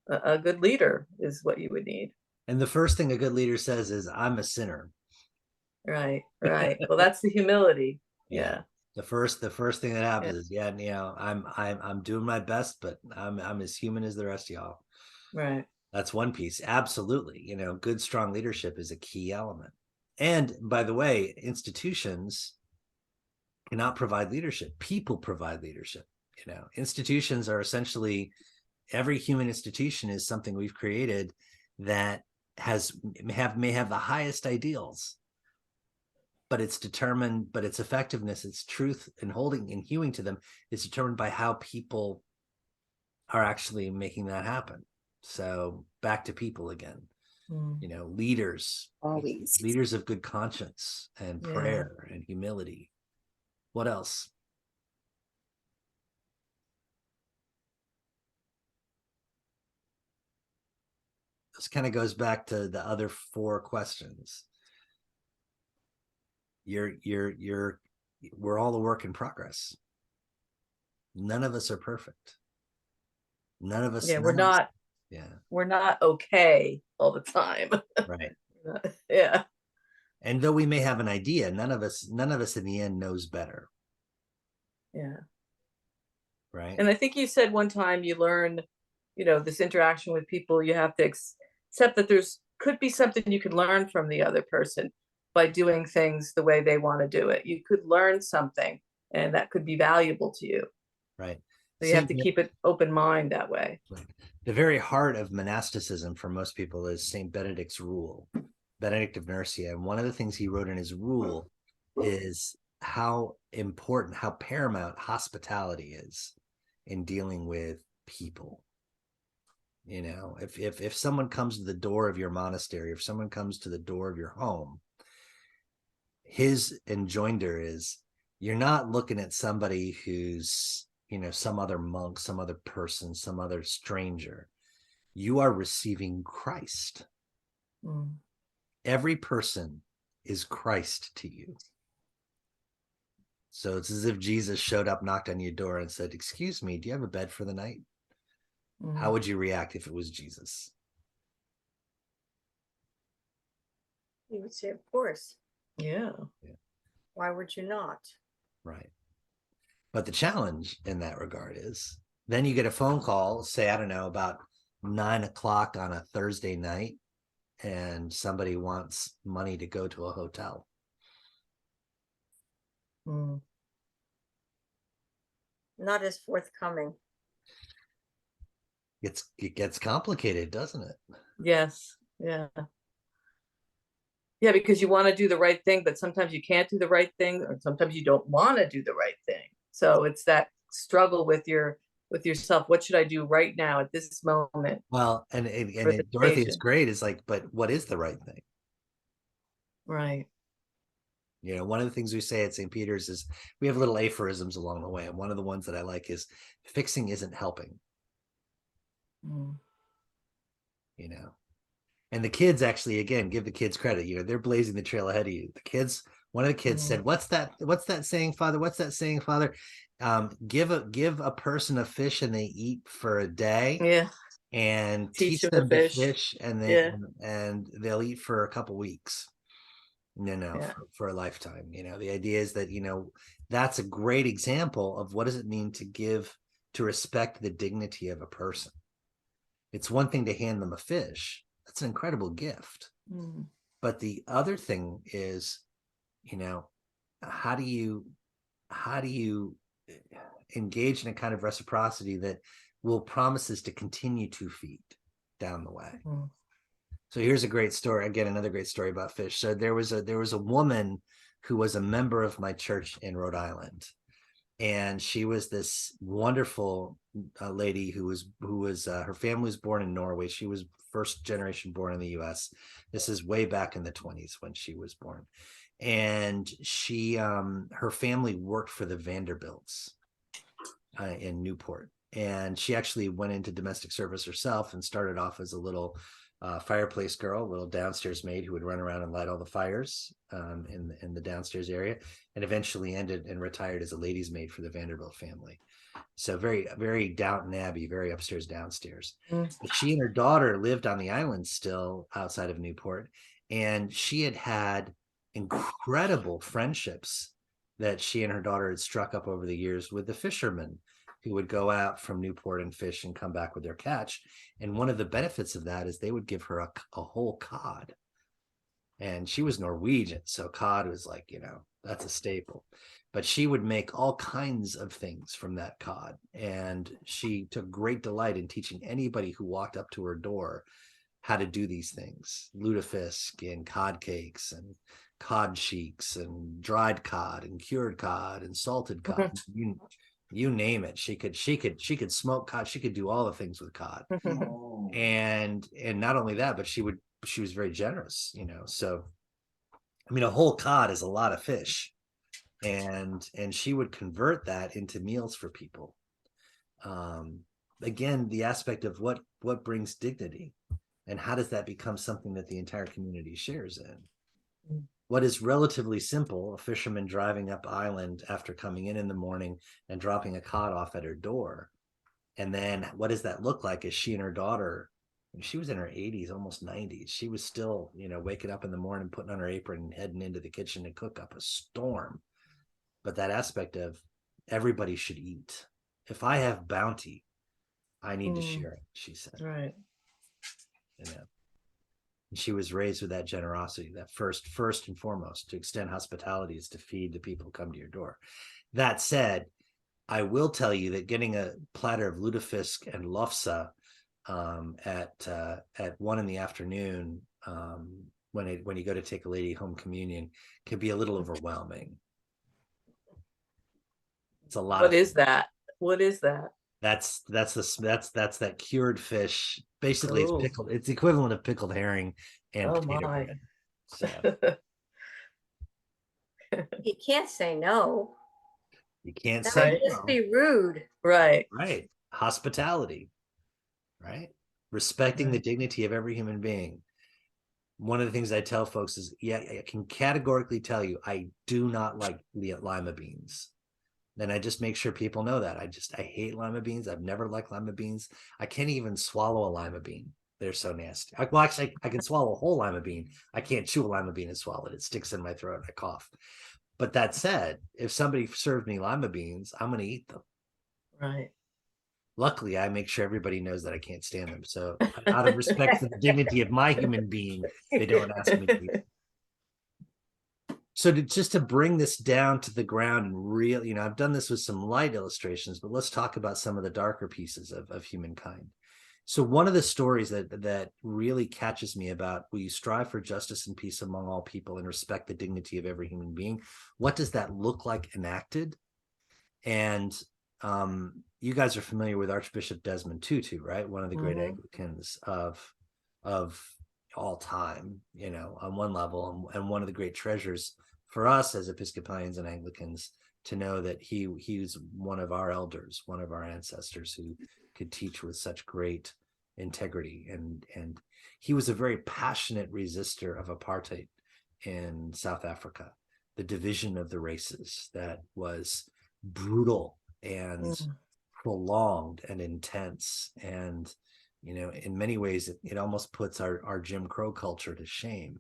A good leader is what you would need. And the first thing a good leader says is, I'm a sinner. Right. Well, that's the humility. Yeah. The first thing that happens is, I'm doing my best, but I'm as human as the rest of y'all. Right. That's one piece. Absolutely. Good, strong leadership is a key element. And by the way, institutions cannot provide leadership. People provide leadership. Institutions are essentially, every human institution is something we've created that may have the highest ideals, but its effectiveness, its truth and holding and hewing to them is determined by how people are actually making that happen. So back to people again. Leaders, Always. leaders of good conscience and prayer and humility. What else? This kind of goes back to the other 4 questions. We're all a work in progress. None of us are perfect. None of us. Yeah, we're not. Yeah. We're not okay all the time. Right. Yeah. And though we may have an idea, none of us in the end knows better. Yeah. Right. And I think you said one time you learn, this interaction with people, you have to accept that there's could be something you can learn from the other person by doing things the way they want to do it. You could learn something, and that could be valuable to you. Right. So you have to keep an open mind that way. Right. The very heart of monasticism for most people is St. Benedict's rule, Benedict of Nursia. And one of the things he wrote in his rule is how important, how paramount hospitality is in dealing with people. If someone comes to the door of your monastery, if someone comes to the door of your home, his enjoinder is, you're not looking at somebody who's, some other monk, some other person, some other stranger. You are receiving Christ. Every person is Christ to you. So it's as if Jesus showed up, knocked on your door and said, excuse me, do you have a bed for the night? How would you react if it was Jesus? You would say, of course. Yeah. Why would you not? Right. But the challenge in that regard is, then you get a phone call, say, I don't know, about 9 o'clock on a Thursday night, and somebody wants money to go to a hotel. Not as forthcoming. It gets complicated, doesn't it? Yes. Yeah. Yeah, because you want to do the right thing, but sometimes you can't do the right thing, or sometimes you don't want to do the right thing. So it's that struggle with yourself. What should I do right now at this moment? Well, and Dorothy is great. Is like, but what is the right thing? Right. One of the things we say at St. Peter's is we have little aphorisms along the way. And one of the ones that I like is, fixing isn't helping. And the kids actually, again, give the kids credit. They're blazing the trail ahead of you. The kids One of the kids said, what's that saying, Father? What's that saying, Father? Give a person a fish and they eat for a day, Yeah. and Teach teach them them to to fish. fish, and Yeah. they'll eat for a couple weeks, Yeah. for a lifetime. The idea is that, that's a great example of what does it mean to respect the dignity of a person. It's one thing to hand them a fish. That's an incredible gift. Mm. But the other thing is, how do you engage in a kind of reciprocity that will promises to continue to feed down the way? Mm. So here's a great story. Again, another great story about fish. So there was a woman who was a member of my church in Rhode Island, and she was this wonderful lady who was her family was born in Norway. She was first generation born in the U.S. This is way back in the 1920s when she was born, and she her family worked for the Vanderbilts in Newport, and she actually went into domestic service herself and started off as a little fireplace girl, a little downstairs maid who would run around and light all the fires in the downstairs area, and eventually ended and retired as a lady's maid for the Vanderbilt family. So very, very Downton Abbey, very upstairs, downstairs. But she and her daughter lived on the island still outside of Newport, and she had incredible friendships that she and her daughter had struck up over the years with the fishermen who would go out from Newport and fish and come back with their catch. And one of the benefits of that is they would give her a whole cod. And she was Norwegian, so cod was like, that's a staple. But she would make all kinds of things from that cod. And she took great delight in teaching anybody who walked up to her door how to do these things: lutefisk and cod cakes and cod cheeks and dried cod and cured cod and salted cod. You name it. She could smoke cod. She could do all the things with cod. And not only that, but she was very generous, So, I mean, a whole cod is a lot of fish, and she would convert that into meals for people. Again, the aspect of what brings dignity, and how does that become something that the entire community shares in? What is relatively simple, a fisherman driving up island after coming in the morning and dropping a cod off at her door. And then what does that look like as she and her daughter, she was in her 80s, almost 90s. She was still, waking up in the morning, putting on her apron and heading into the kitchen to cook up a storm. But that aspect of everybody should eat. If I have bounty, I need to share it, she said. Right. And she was raised with that generosity, that first and foremost, to extend hospitality is to feed the people who come to your door. That said, I will tell you that getting a platter of lutefisk and lofsa at 1 p.m. When you go to take a lady home communion can be a little overwhelming. It's a lot. What is that? What is that? That's that cured fish. Basically, Ooh. It's pickled. It's the equivalent of pickled herring and potato My. bread. So You can't say no. you can't That say would just no. be rude. Right. Right. Hospitality. Right. Respecting the dignity of every human being. One of the things I tell folks is, I can categorically tell you, I do not like lima beans. Then I just make sure people know that. I hate lima beans. I've never liked lima beans. I can't even swallow a lima bean. They're so nasty. Actually, I can swallow a whole lima bean. I can't chew a lima bean and swallow it. It sticks in my throat and I cough. But that said, if somebody served me lima beans, I'm going to eat them. Right. Luckily, I make sure everybody knows that I can't stand them. So out of respect for the dignity of my human being, they don't ask me to eat them. So just to bring this down to the ground and real, I've done this with some light illustrations, but let's talk about some of the darker pieces of humankind. So one of the stories that really catches me about, will you strive for justice and peace among all people and respect the dignity of every human being? What does that look like enacted? And you guys are familiar with Archbishop Desmond Tutu, right? One of the great Anglicans of all time, on one level, and one of the great treasures for us as Episcopalians and Anglicans to know that he was one of our elders, one of our ancestors who could teach with such great integrity, and he was a very passionate resistor of apartheid in South Africa. the division of the races that was brutal and prolonged and intense. And, you know, in many ways, it almost puts our Jim Crow culture to shame.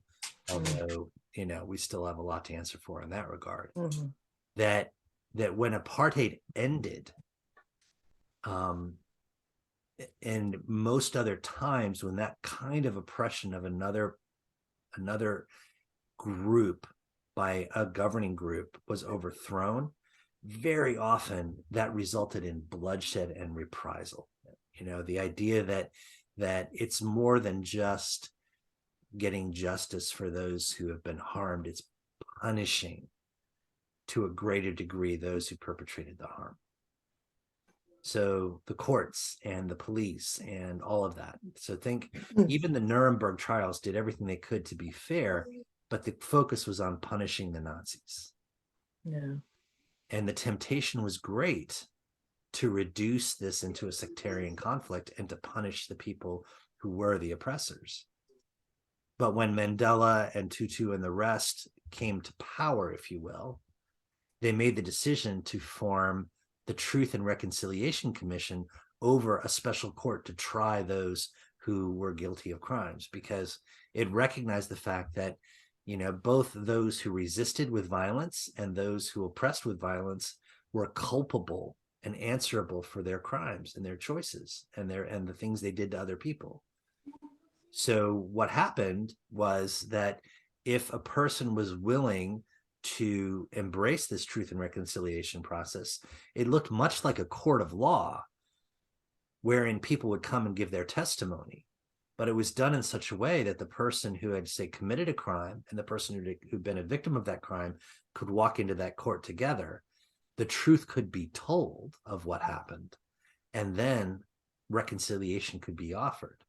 Although, you know, we still have a lot to answer for in that regard. That when apartheid ended, and most other times when that kind of oppression of another group by a governing group was overthrown, very often that resulted in bloodshed and reprisal. You know, the idea that it's more than just getting justice for those who have been harmed, it's punishing to a greater degree those who perpetrated the harm. So the courts and the police and all of that. So think even the Nuremberg trials did everything they could to be fair, but the focus was on punishing the Nazis. Yeah. And the temptation was great to reduce this into a sectarian conflict and to punish the people who were the oppressors. But when Mandela and Tutu and the rest came to power, if you will, they made the decision to form the Truth and Reconciliation Commission over a special court to try those who were guilty of crimes, because it recognized the fact that, you know, both those who resisted with violence and those who oppressed with violence were culpable and answerable for their crimes and their choices and the things they did to other people. So what happened was that if a person was willing to embrace this truth and reconciliation process, it looked much like a court of law wherein people would come and give their testimony. But it was done in such a way that the person who had, say, committed a crime and the person who'd been a victim of that crime could walk into that court together. The truth could be told of what happened, and then reconciliation could be offered.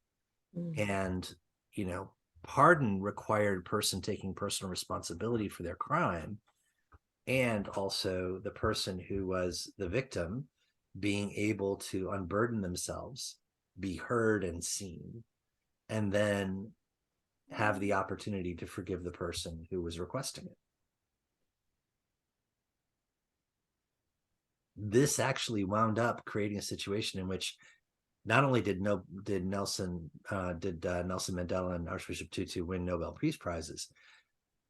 And, you know, pardon required person taking personal responsibility for their crime, and also the person who was the victim being able to unburden themselves, be heard and seen, and then have the opportunity to forgive the person who was requesting it. This actually wound up creating a situation in which not only did Nelson Mandela and Archbishop Tutu win Nobel Peace Prizes,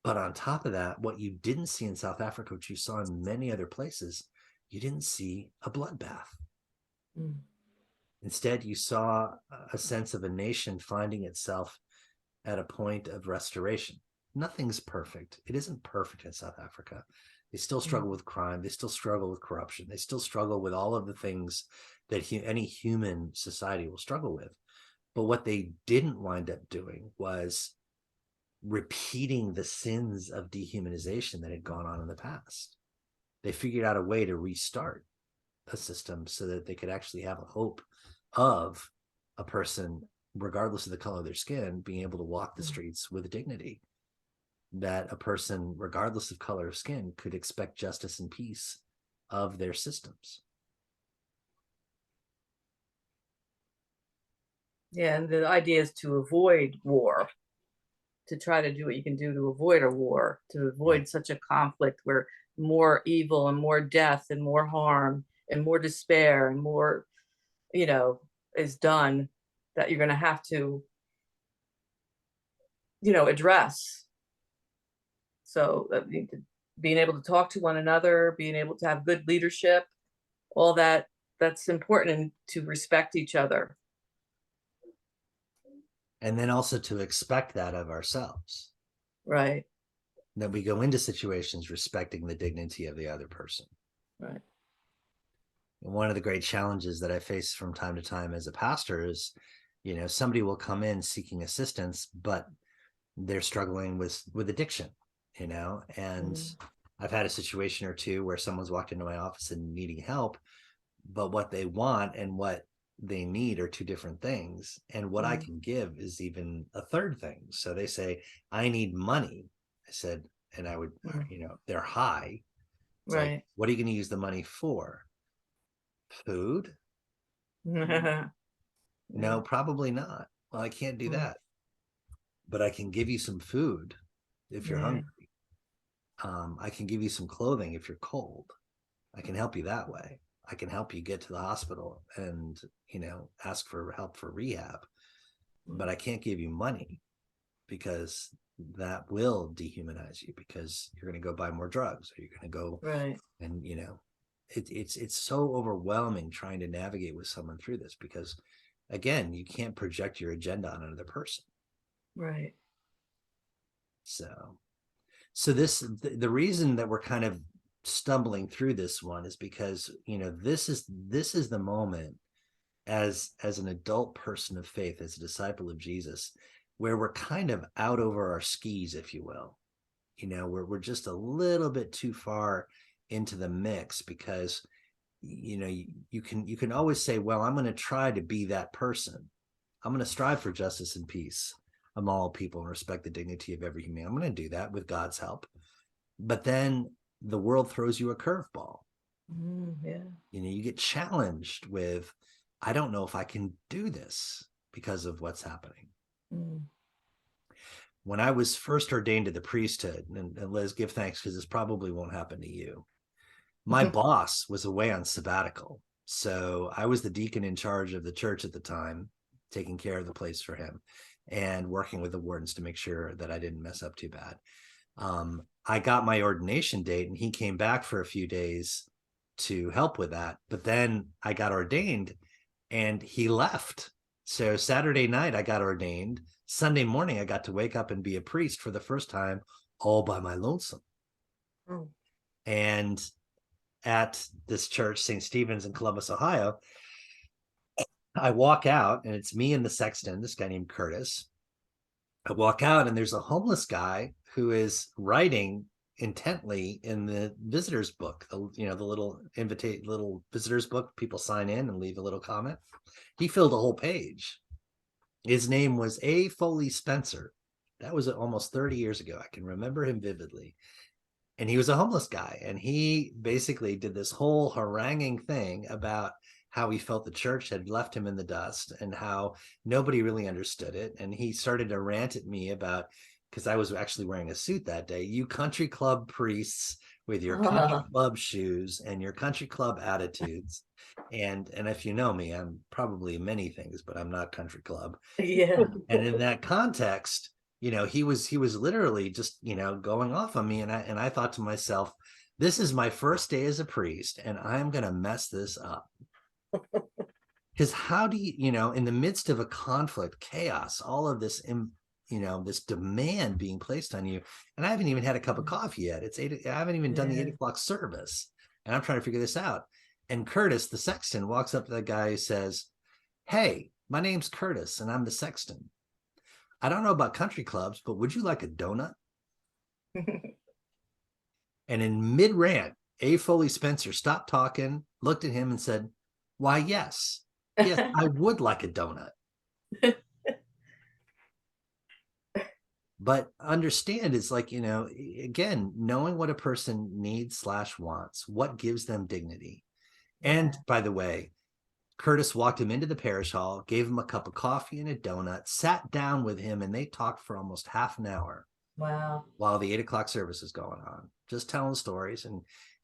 but on top of that, what you didn't see in South Africa, which you saw in many other places, you didn't see a bloodbath. Instead, you saw a sense of a nation finding itself at a point of restoration. Nothing's perfect. It isn't perfect in South Africa. They still struggle with crime. They still struggle with corruption. They still struggle with all of the things that any human society will struggle with. But what they didn't wind up doing was repeating the sins of dehumanization that had gone on in the past. They figured out a way to restart a system so that they could actually have a hope of a person, regardless of the color of their skin, being able to walk the streets with dignity. That a person, regardless of color of skin, could expect justice and peace of their systems. Yeah, and the idea is to avoid war, to try to do what you can do to avoid a war, to avoid such a conflict where more evil and more death and more harm and more despair and more, you know, is done, that you're going to have to, you know, address. So being able to talk to one another, being able to have good leadership, all that, that's important, and to respect each other. And then also to expect that of ourselves. Right. That we go into situations respecting the dignity of the other person. Right. And one of the great challenges that I face from time to time as a pastor is, you know, somebody will come in seeking assistance, but they're struggling with addiction, you know, and I've had a situation or two where someone's walked into my office and needing help, but what they want and what they need are two different things. And what I can give is even a third thing. So they say, I need money. I said, and I would, you know, they're high. It's Right. like, what are you going to use the money for? Food? No, probably not. Well, I can't do that. But I can give you some food if you're hungry. I can give you some clothing if you're cold. I can help you that way. I can help you get to the hospital and, ask for help for rehab, but I can't give you money because that will dehumanize you, because you're going to go buy more drugs, or you're going to go Right. and, it's so overwhelming trying to navigate with someone through this, because again, you can't project your agenda on another person. Right. So the reason that we're kind of stumbling through this one is because, this is the moment as an adult person of faith, as a disciple of Jesus, where we're kind of out over our skis, if you will. We're just a little bit too far into the mix, because you can always say, well, I'm going to try to be that person. I'm going to strive for justice and peace among all people and respect the dignity of every human. I'm going to do that with God's help. But then the world throws you a curveball. Yeah. You get challenged with, I don't know if I can do this because of what's happening. When I was first ordained to the priesthood, and Liz, give thanks because this probably won't happen to you. My boss was away on sabbatical. So I was the deacon in charge of the church at the time, taking care of the place for him and working with the wardens to make sure that I didn't mess up too bad. I got my ordination date and he came back for a few days to help with that. But then I got ordained and he left. So Saturday night I got ordained. Sunday morning I got to wake up and be a priest for the first time, all by my lonesome. And at this church, St. Stephen's in Columbus, Ohio, I walk out and it's me and the sexton, this guy named Curtis. I walk out and there's a homeless guy who is writing intently in the visitor's book, the little little visitor's book. People sign in and leave a little comment. He filled a whole page. His name was A. Foley Spencer. That was almost 30 years ago. I can remember him vividly. And he was a homeless guy. And he basically did this whole haranguing thing about how he felt the church had left him in the dust and how nobody really understood it. And he started to rant at me about, because I was actually wearing a suit that day, you country club priests with your country club shoes and your country club attitudes. And if you know me, I'm probably many things, but I'm not country club. Yeah. And in that context, he was literally just, going off on me. And I thought to myself, this is my first day as a priest and I'm going to mess this up. Because how do you, in the midst of a conflict, chaos, all of this, this demand being placed on you, and I haven't even had a cup of coffee yet. It's 8. I haven't even done the 8 o'clock service, and I'm trying to figure this out. And Curtis, the sexton, walks up to the guy who says, "Hey, my name's Curtis, and I'm the sexton. I don't know about country clubs, but would you like a donut?" And in mid rant, A. Foley Spencer stopped talking, looked at him, and said, "Why, yes, I would like a donut." But understand, it's like, again, knowing what a person needs / wants, what gives them dignity. And by the way, Curtis walked him into the parish hall, gave him a cup of coffee and a donut, sat down with him, and they talked for almost half an hour. Wow. While the 8 o'clock service is going on, just telling stories.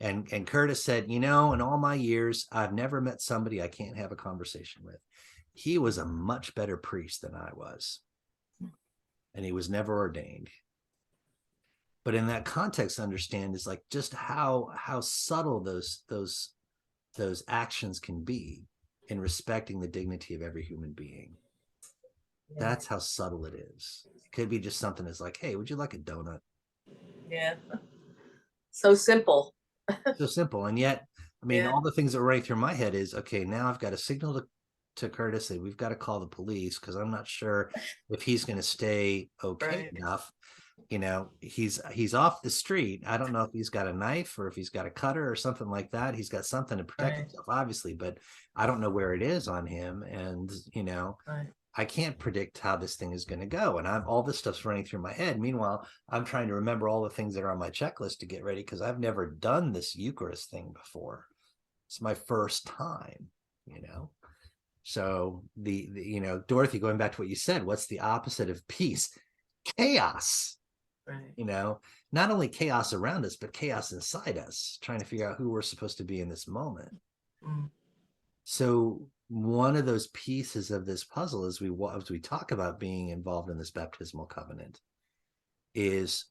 And Curtis said, in all my years, I've never met somebody I can't have a conversation with. He was a much better priest than I was. And he was never ordained. But in that context, understand is like just how subtle those actions can be in respecting the dignity of every human being. That's how subtle it is. It could be just something that's like, "Hey, would you like a donut?" Yeah. So simple. So simple. And yet, all the things that were running through my head is, okay, now I've got to signal to Curtis that we've got to call the police, because I'm not sure if he's going to stay okay enough. He's off the street. I don't know if he's got a knife or if he's got a cutter or something like that. He's got something to protect himself, obviously, but I don't know where it is on him. And, I can't predict how this thing is going to go. And all this stuff's running through my head. Meanwhile, I'm trying to remember all the things that are on my checklist to get ready, because I've never done this Eucharist thing before. It's my first time, So the Dorothy, going back to what you said, what's the opposite of peace? Chaos. Right. You know, not only chaos around us, but chaos inside us, trying to figure out who we're supposed to be in this moment. Mm. So one of those pieces of this puzzle, as we talk about being involved in this baptismal covenant, is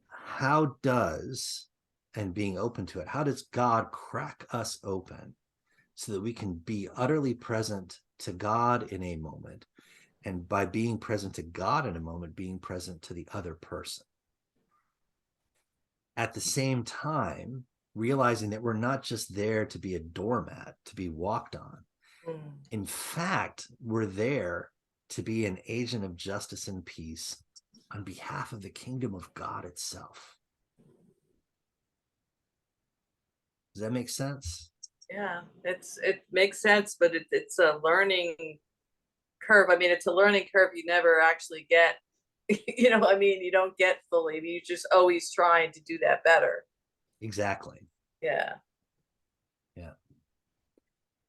how does, and being open to it, how does God crack us open so that we can be utterly present to God in a moment, and by being present to God in a moment, being present to the other person. At the same time, realizing that we're not just there to be a doormat, to be walked on. Mm. In fact, we're there to be an agent of justice and peace on behalf of the kingdom of God itself. Does that make sense? Yeah, it makes sense, but it's a learning curve. I mean, it's a learning curve you never actually get. You know, I mean, you don't get fully. You just always trying to do that better. Exactly. Yeah. Yeah.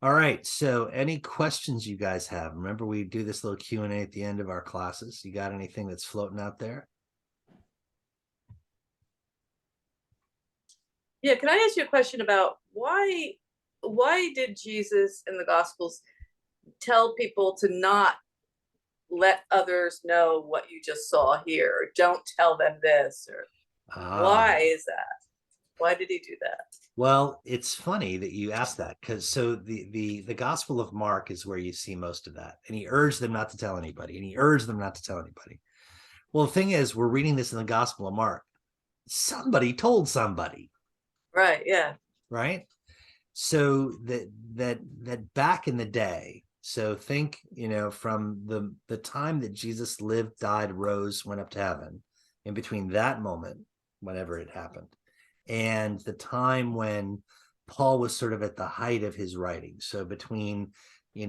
All right. So any questions you guys have? Remember, we do this little Q&A at the end of our classes. You got anything that's floating out there? Yeah, can I ask you a question about why did Jesus in the Gospels tell people to not let others know what you just saw here, or don't tell them this, or why is that? Why did he do that? Well, it's funny that you asked that, because so the Gospel of Mark is where you see most of that, and he urged them not to tell anybody, and he urged them not to tell anybody. Well, the thing is, we're reading this in the Gospel of Mark. Somebody told somebody, Right, yeah. right? So that back in the day, so think, from the time that Jesus lived, died, rose, went up to heaven, in between that moment, whenever it happened, and the time when Paul was sort of at the height of his writing. So between, the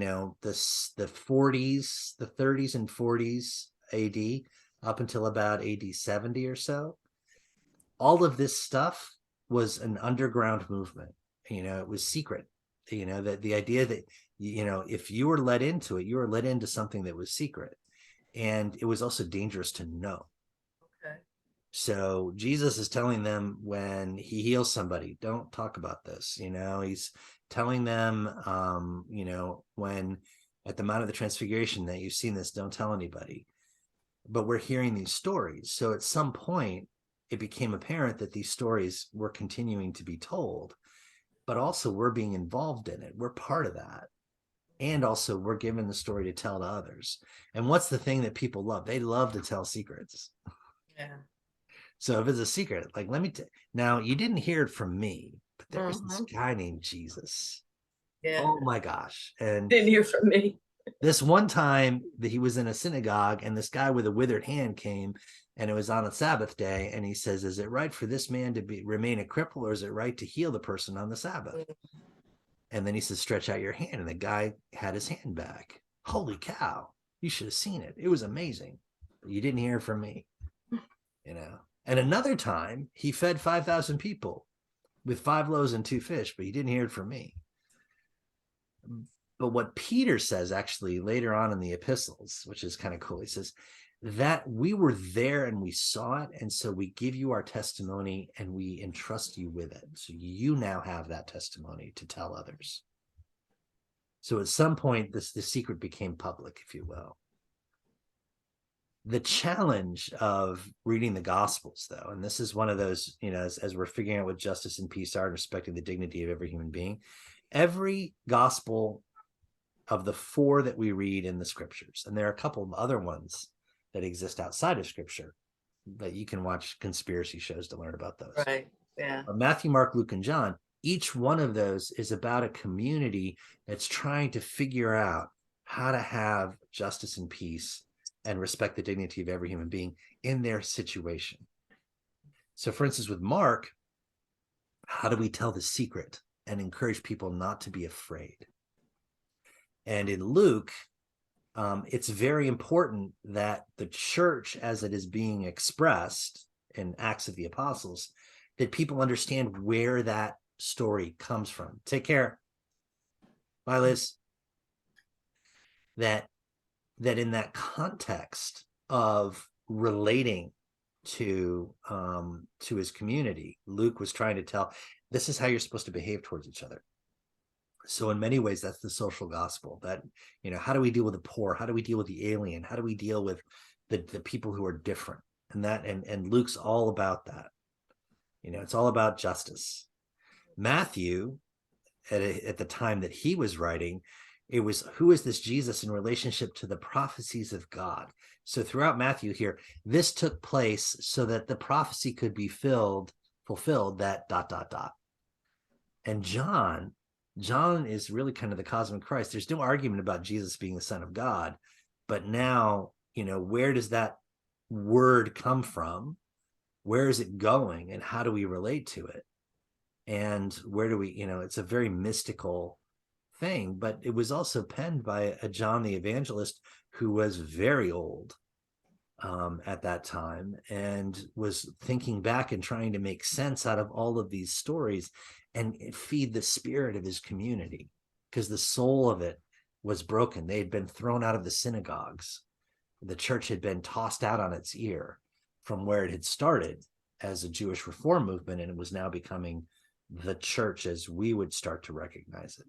40s, the 30s and 40s AD, up until about AD 70 or so, all of this stuff was an underground movement. It was secret. That the idea that, if you were let into it, you were let into something that was secret. And it was also dangerous to know. Okay. So Jesus is telling them when he heals somebody, don't talk about this. He's telling them, when at the Mount of the Transfiguration, that you've seen this, don't tell anybody. But we're hearing these stories. So at some point, it became apparent that these stories were continuing to be told, but also we're being involved in it. We're part of that. And also we're given the story to tell to others. And what's the thing that people love? They love to tell secrets. Yeah. So if it's a secret, like, now you didn't hear it from me, but there was this guy named Jesus. Yeah. Oh my gosh. And Didn't hear from me. this one time that he was in a synagogue, and this guy with a withered hand came, and it was on a Sabbath day, and he says, is it right for this man to remain a cripple, or is it right to heal the person on the Sabbath? And then he says, stretch out your hand, and the guy had his hand back. Holy cow, you should have seen it. It was amazing. But you didn't hear from me. And another time he fed 5,000 people with 5 loaves and 2 fish, but he didn't hear it from me. But what Peter says actually later on in the epistles, which is kind of cool, he says that we were there and we saw it, and so we give you our testimony and we entrust you with it. So you now have that testimony to tell others. So at some point, the secret became public, if you will. The challenge of reading the Gospels, though, and this is one of those, as we're figuring out what justice and peace are and respecting the dignity of every human being, every gospel of the 4 that we read in the scriptures, and there are a couple of other ones that exist outside of scripture, but you can watch conspiracy shows to learn about those. Right, yeah. But Matthew, Mark, Luke, and John, each one of those is about a community that's trying to figure out how to have justice and peace and respect the dignity of every human being in their situation. So for instance, with Mark, how do we tell the secret and encourage people not to be afraid? And in Luke, it's very important that the church, as it is being expressed in Acts of the Apostles, that people understand where that story comes from. Take care. Bye, Liz. That in that context of relating to his community. Luke was trying to tell, this is how you're supposed to behave towards each other. So in many ways, that's the social gospel. That, how do we deal with the poor? How do we deal with the alien? How do we deal with the people who are different? And Luke's all about that. It's all about justice. Matthew, at the time that he was writing, it was, who is this Jesus in relationship to the prophecies of God? So throughout Matthew here, this took place so that the prophecy could be fulfilled, that ... And John is really kind of the cosmic Christ. There's no argument about Jesus being the Son of God, but now, where does that word come from? Where is it going, and how do we relate to it? And where do we, it's a very mystical thing, but it was also penned by a John the Evangelist who was very old at that time, and was thinking back and trying to make sense out of all of these stories and feed the spirit of his community, because the soul of it was broken. They had been thrown out of the synagogues. The church had been tossed out on its ear from where it had started as a Jewish reform movement, and it was now becoming the church as we would start to recognize it.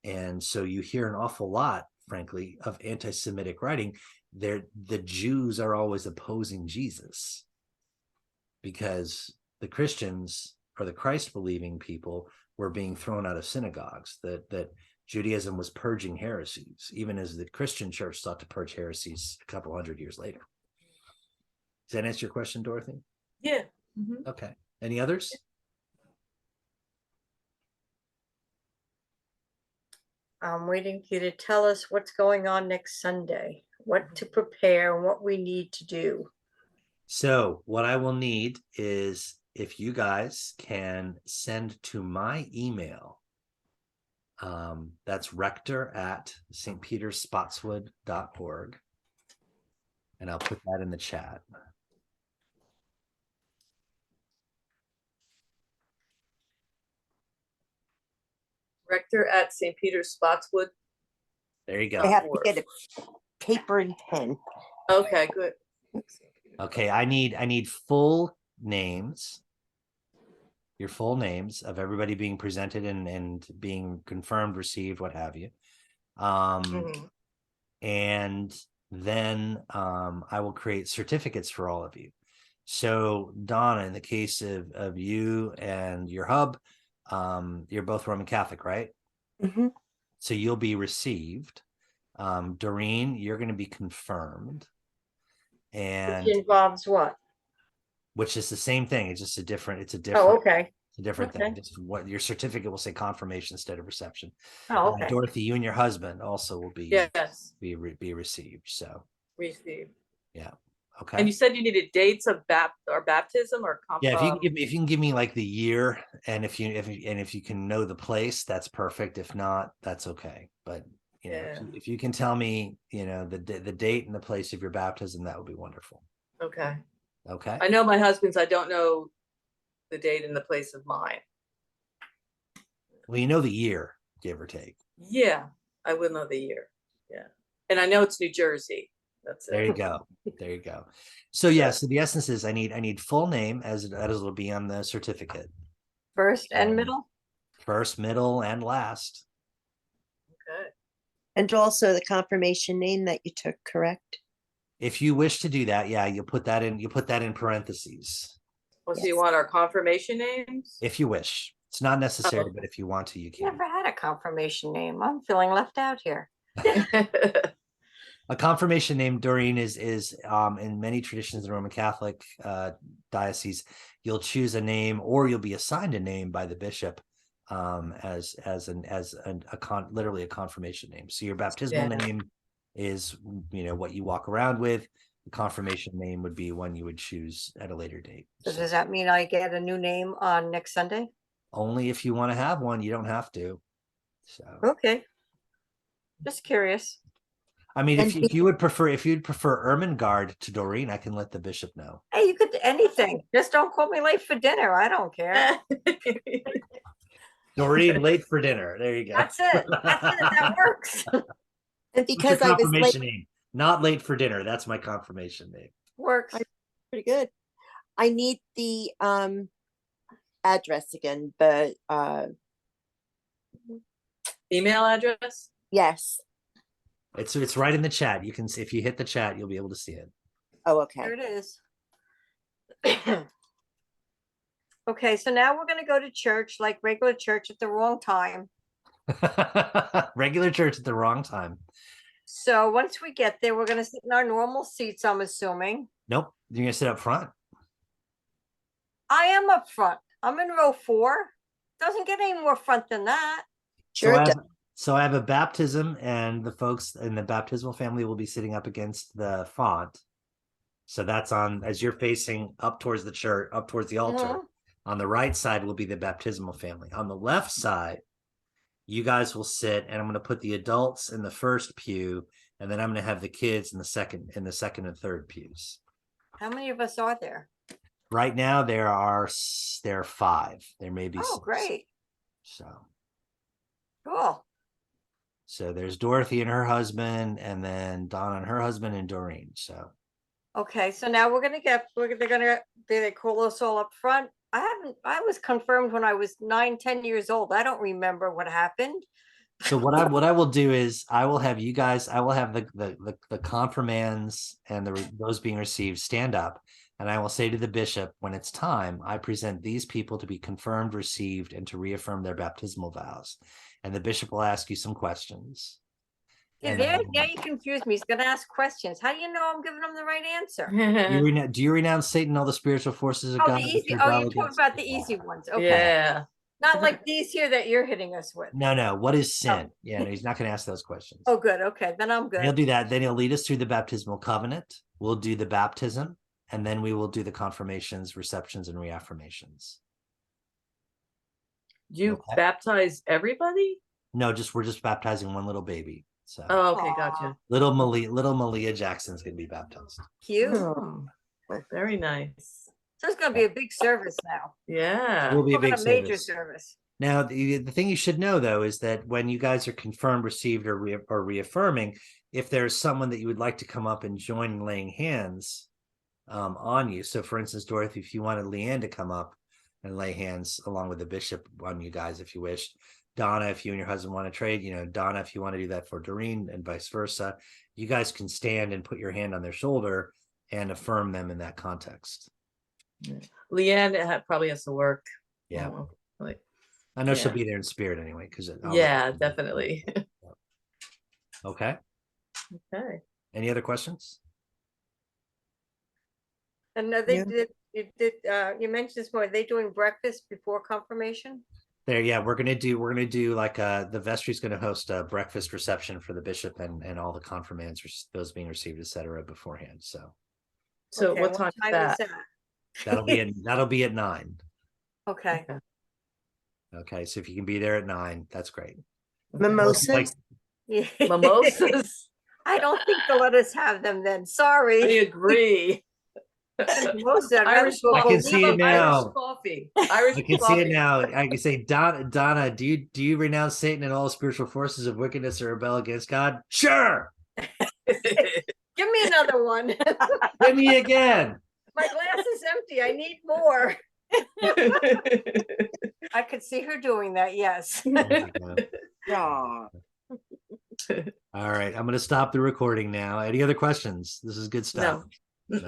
And so you hear an awful lot, frankly, of anti-Semitic writing. The Jews are always opposing Jesus, because the Christians, or the Christ-believing people, were being thrown out of synagogues, that Judaism was purging heresies, even as the Christian church sought to purge heresies a couple hundred years later. Does that answer your question, Dorothy? Yeah. Okay. Any others? I'm waiting for you to tell us what's going on next Sunday, what to prepare, and what we need to do. So what I will need is, if you guys can send to my email, that's rector@stpetersspotswood.org, and I'll put that in the chat. Rector@stpetersspotswood. There you I go. have to get a paper and pen. Okay, good. Okay, I need full names, your full names of everybody being presented and being confirmed, received, what have you. And then I will create certificates for all of you. So Donna, in the case of you and your hub, you're both Roman Catholic, right? So you'll be received. Doreen, you're going to be confirmed. And Which involves what? which is the same thing. It's just a different, Oh, okay. it's a different Okay. thing. Just what your certificate will say, confirmation instead of reception. Oh, okay. Dorothy, you and your husband also will be Yes, be received. So received. yeah. Okay. And you said you needed dates of baptism or Yeah, if you can give me like the year, and if you can know the place, that's perfect. If not, that's okay. But if you can tell me, the date and the place of your baptism, that would be wonderful. Okay. Okay. I know my husband's. I don't know the date and the place of mine. Well, you know the year, give or take. Yeah, I will know the year. Yeah, and I know it's New Jersey. That's it. There you go. There you go. So yeah, so the essence is I need full name as it'll be on the certificate. First and middle? First, middle, and last. Okay. And also the confirmation name that you took, correct? If you wish to do that, yeah, you'll put that in parentheses. Well, so Yes. you want our confirmation names? If you wish. It's not necessary, but if you want to, you can. Never had a confirmation name. I'm feeling left out here. A confirmation name, Doreen, is in many traditions of the Roman Catholic diocese, you'll choose a name, or you'll be assigned a name by the bishop literally a confirmation name. So your baptismal name is what you walk around with. The confirmation name would be one you would choose at a later date. So does that mean I get a new name on next Sunday? Only if you want to have one. You don't have to. So Okay. Just curious. I mean, And if you'd prefer Ermengarde to Doreen, I can let the bishop know. Hey, you could do anything. Just don't call me late for dinner. I don't care. Doreen, late for dinner. There you go. That's it. That works. And What's your because I was late, confirmation name? Not late for dinner. That's my confirmation name. Works. Pretty good. I need the address again, but Email address? yes. It's right in the chat. You can see, if you hit the chat, you'll be able to see it. Oh, There okay. it is. Okay, so now we're gonna go to church, like regular church at the wrong time. Regular church at the wrong time. So once we get there, we're gonna sit in our normal seats, I'm assuming. Nope, you're gonna sit up front. I am up front. I'm in row 4. Doesn't get any more front than that. Sure. it does. So I have a baptism, and the folks in the baptismal family will be sitting up against the font. So that's on, as you're facing up towards the church, up towards the altar. Mhm. On the right side will be the baptismal family. On the left side, you guys will sit, and I'm going to put the adults in the first pew, and then I'm going to have the kids in the second and third pews. How many of us are there? Right now there are 5. There may be Oh, 6. great. So Cool. there's Dorothy and her husband, and then Donna and her husband, and Doreen. So Okay, so now they call us all up front. I was confirmed when I was 9, 10 years old. I don't remember what happened. So what I will do is I will have you guys, I will have the confirmands and those being received stand up, and I will say to the bishop, when it's time, I present these people to be confirmed, received, and to reaffirm their baptismal vows. And the bishop will ask you some questions. Yeah, And now you confused me. He's gonna ask questions. How do you know I'm giving him the right answer? do you renounce Satan and all the spiritual forces of Oh, God? the easy. Oh, you're talking about the easy ones. Okay. Yeah. Not like these here that you're hitting us with. No. What is sin? Yeah, no, he's not going to ask those questions. Oh, good. Okay, then I'm He'll good. do that. Then he'll lead us through the baptismal covenant. We'll do the baptism, and then we will do the confirmations, receptions, and reaffirmations. Do you Okay. baptize everybody? No, we're just baptizing one little baby. So Oh, okay, Aw. gotcha. little Malia Jackson's going to be baptized. Cute. Oh, very nice. So it's gonna be a big service now. Yeah. Will be a We're big gonna major service. service. Now, the thing you should know, though, is that when you guys are confirmed, received, or reaffirming, if there's someone that you would like to come up and join laying hands on you. So, for instance, Dorothy, if you wanted Leanne to come up and lay hands along with the bishop on you guys, if you wish. Donna, if you and your husband want to trade, Donna, if you want to do that for Doreen, and vice versa, you guys can stand and put your hand on their shoulder and affirm them in that context. Leanne probably has to work. Yeah. Like, I know she'll Yeah. be there in spirit anyway, because yeah, definitely. Okay. Okay. Any other questions? And Yeah. you mentioned this more. Are they doing breakfast before confirmation? There, yeah, we're gonna do like the vestry's gonna host a breakfast reception for the bishop and all the confirmands, those being received, etc. beforehand. So So Okay, what time is that? that'll be at 9. Okay. Okay, so if you can be there at 9, that's great. Mimosas. Like, Mimosas. I don't think they'll let us have them then. I Sorry. agree. Mimosa, I'd rather Irish go I can home. see it now. Irish coffee. Irish I can coffee. see it now. I can say, Donna, do you renounce Satan and all spiritual forces of wickedness or rebel against God? Sure. Give me another one. Hit me again. My glass is empty. I need more. I could see her doing that. Yes. Oh my God. Aw. All right, I'm going to stop the recording now. Any other questions? This is good stuff. No.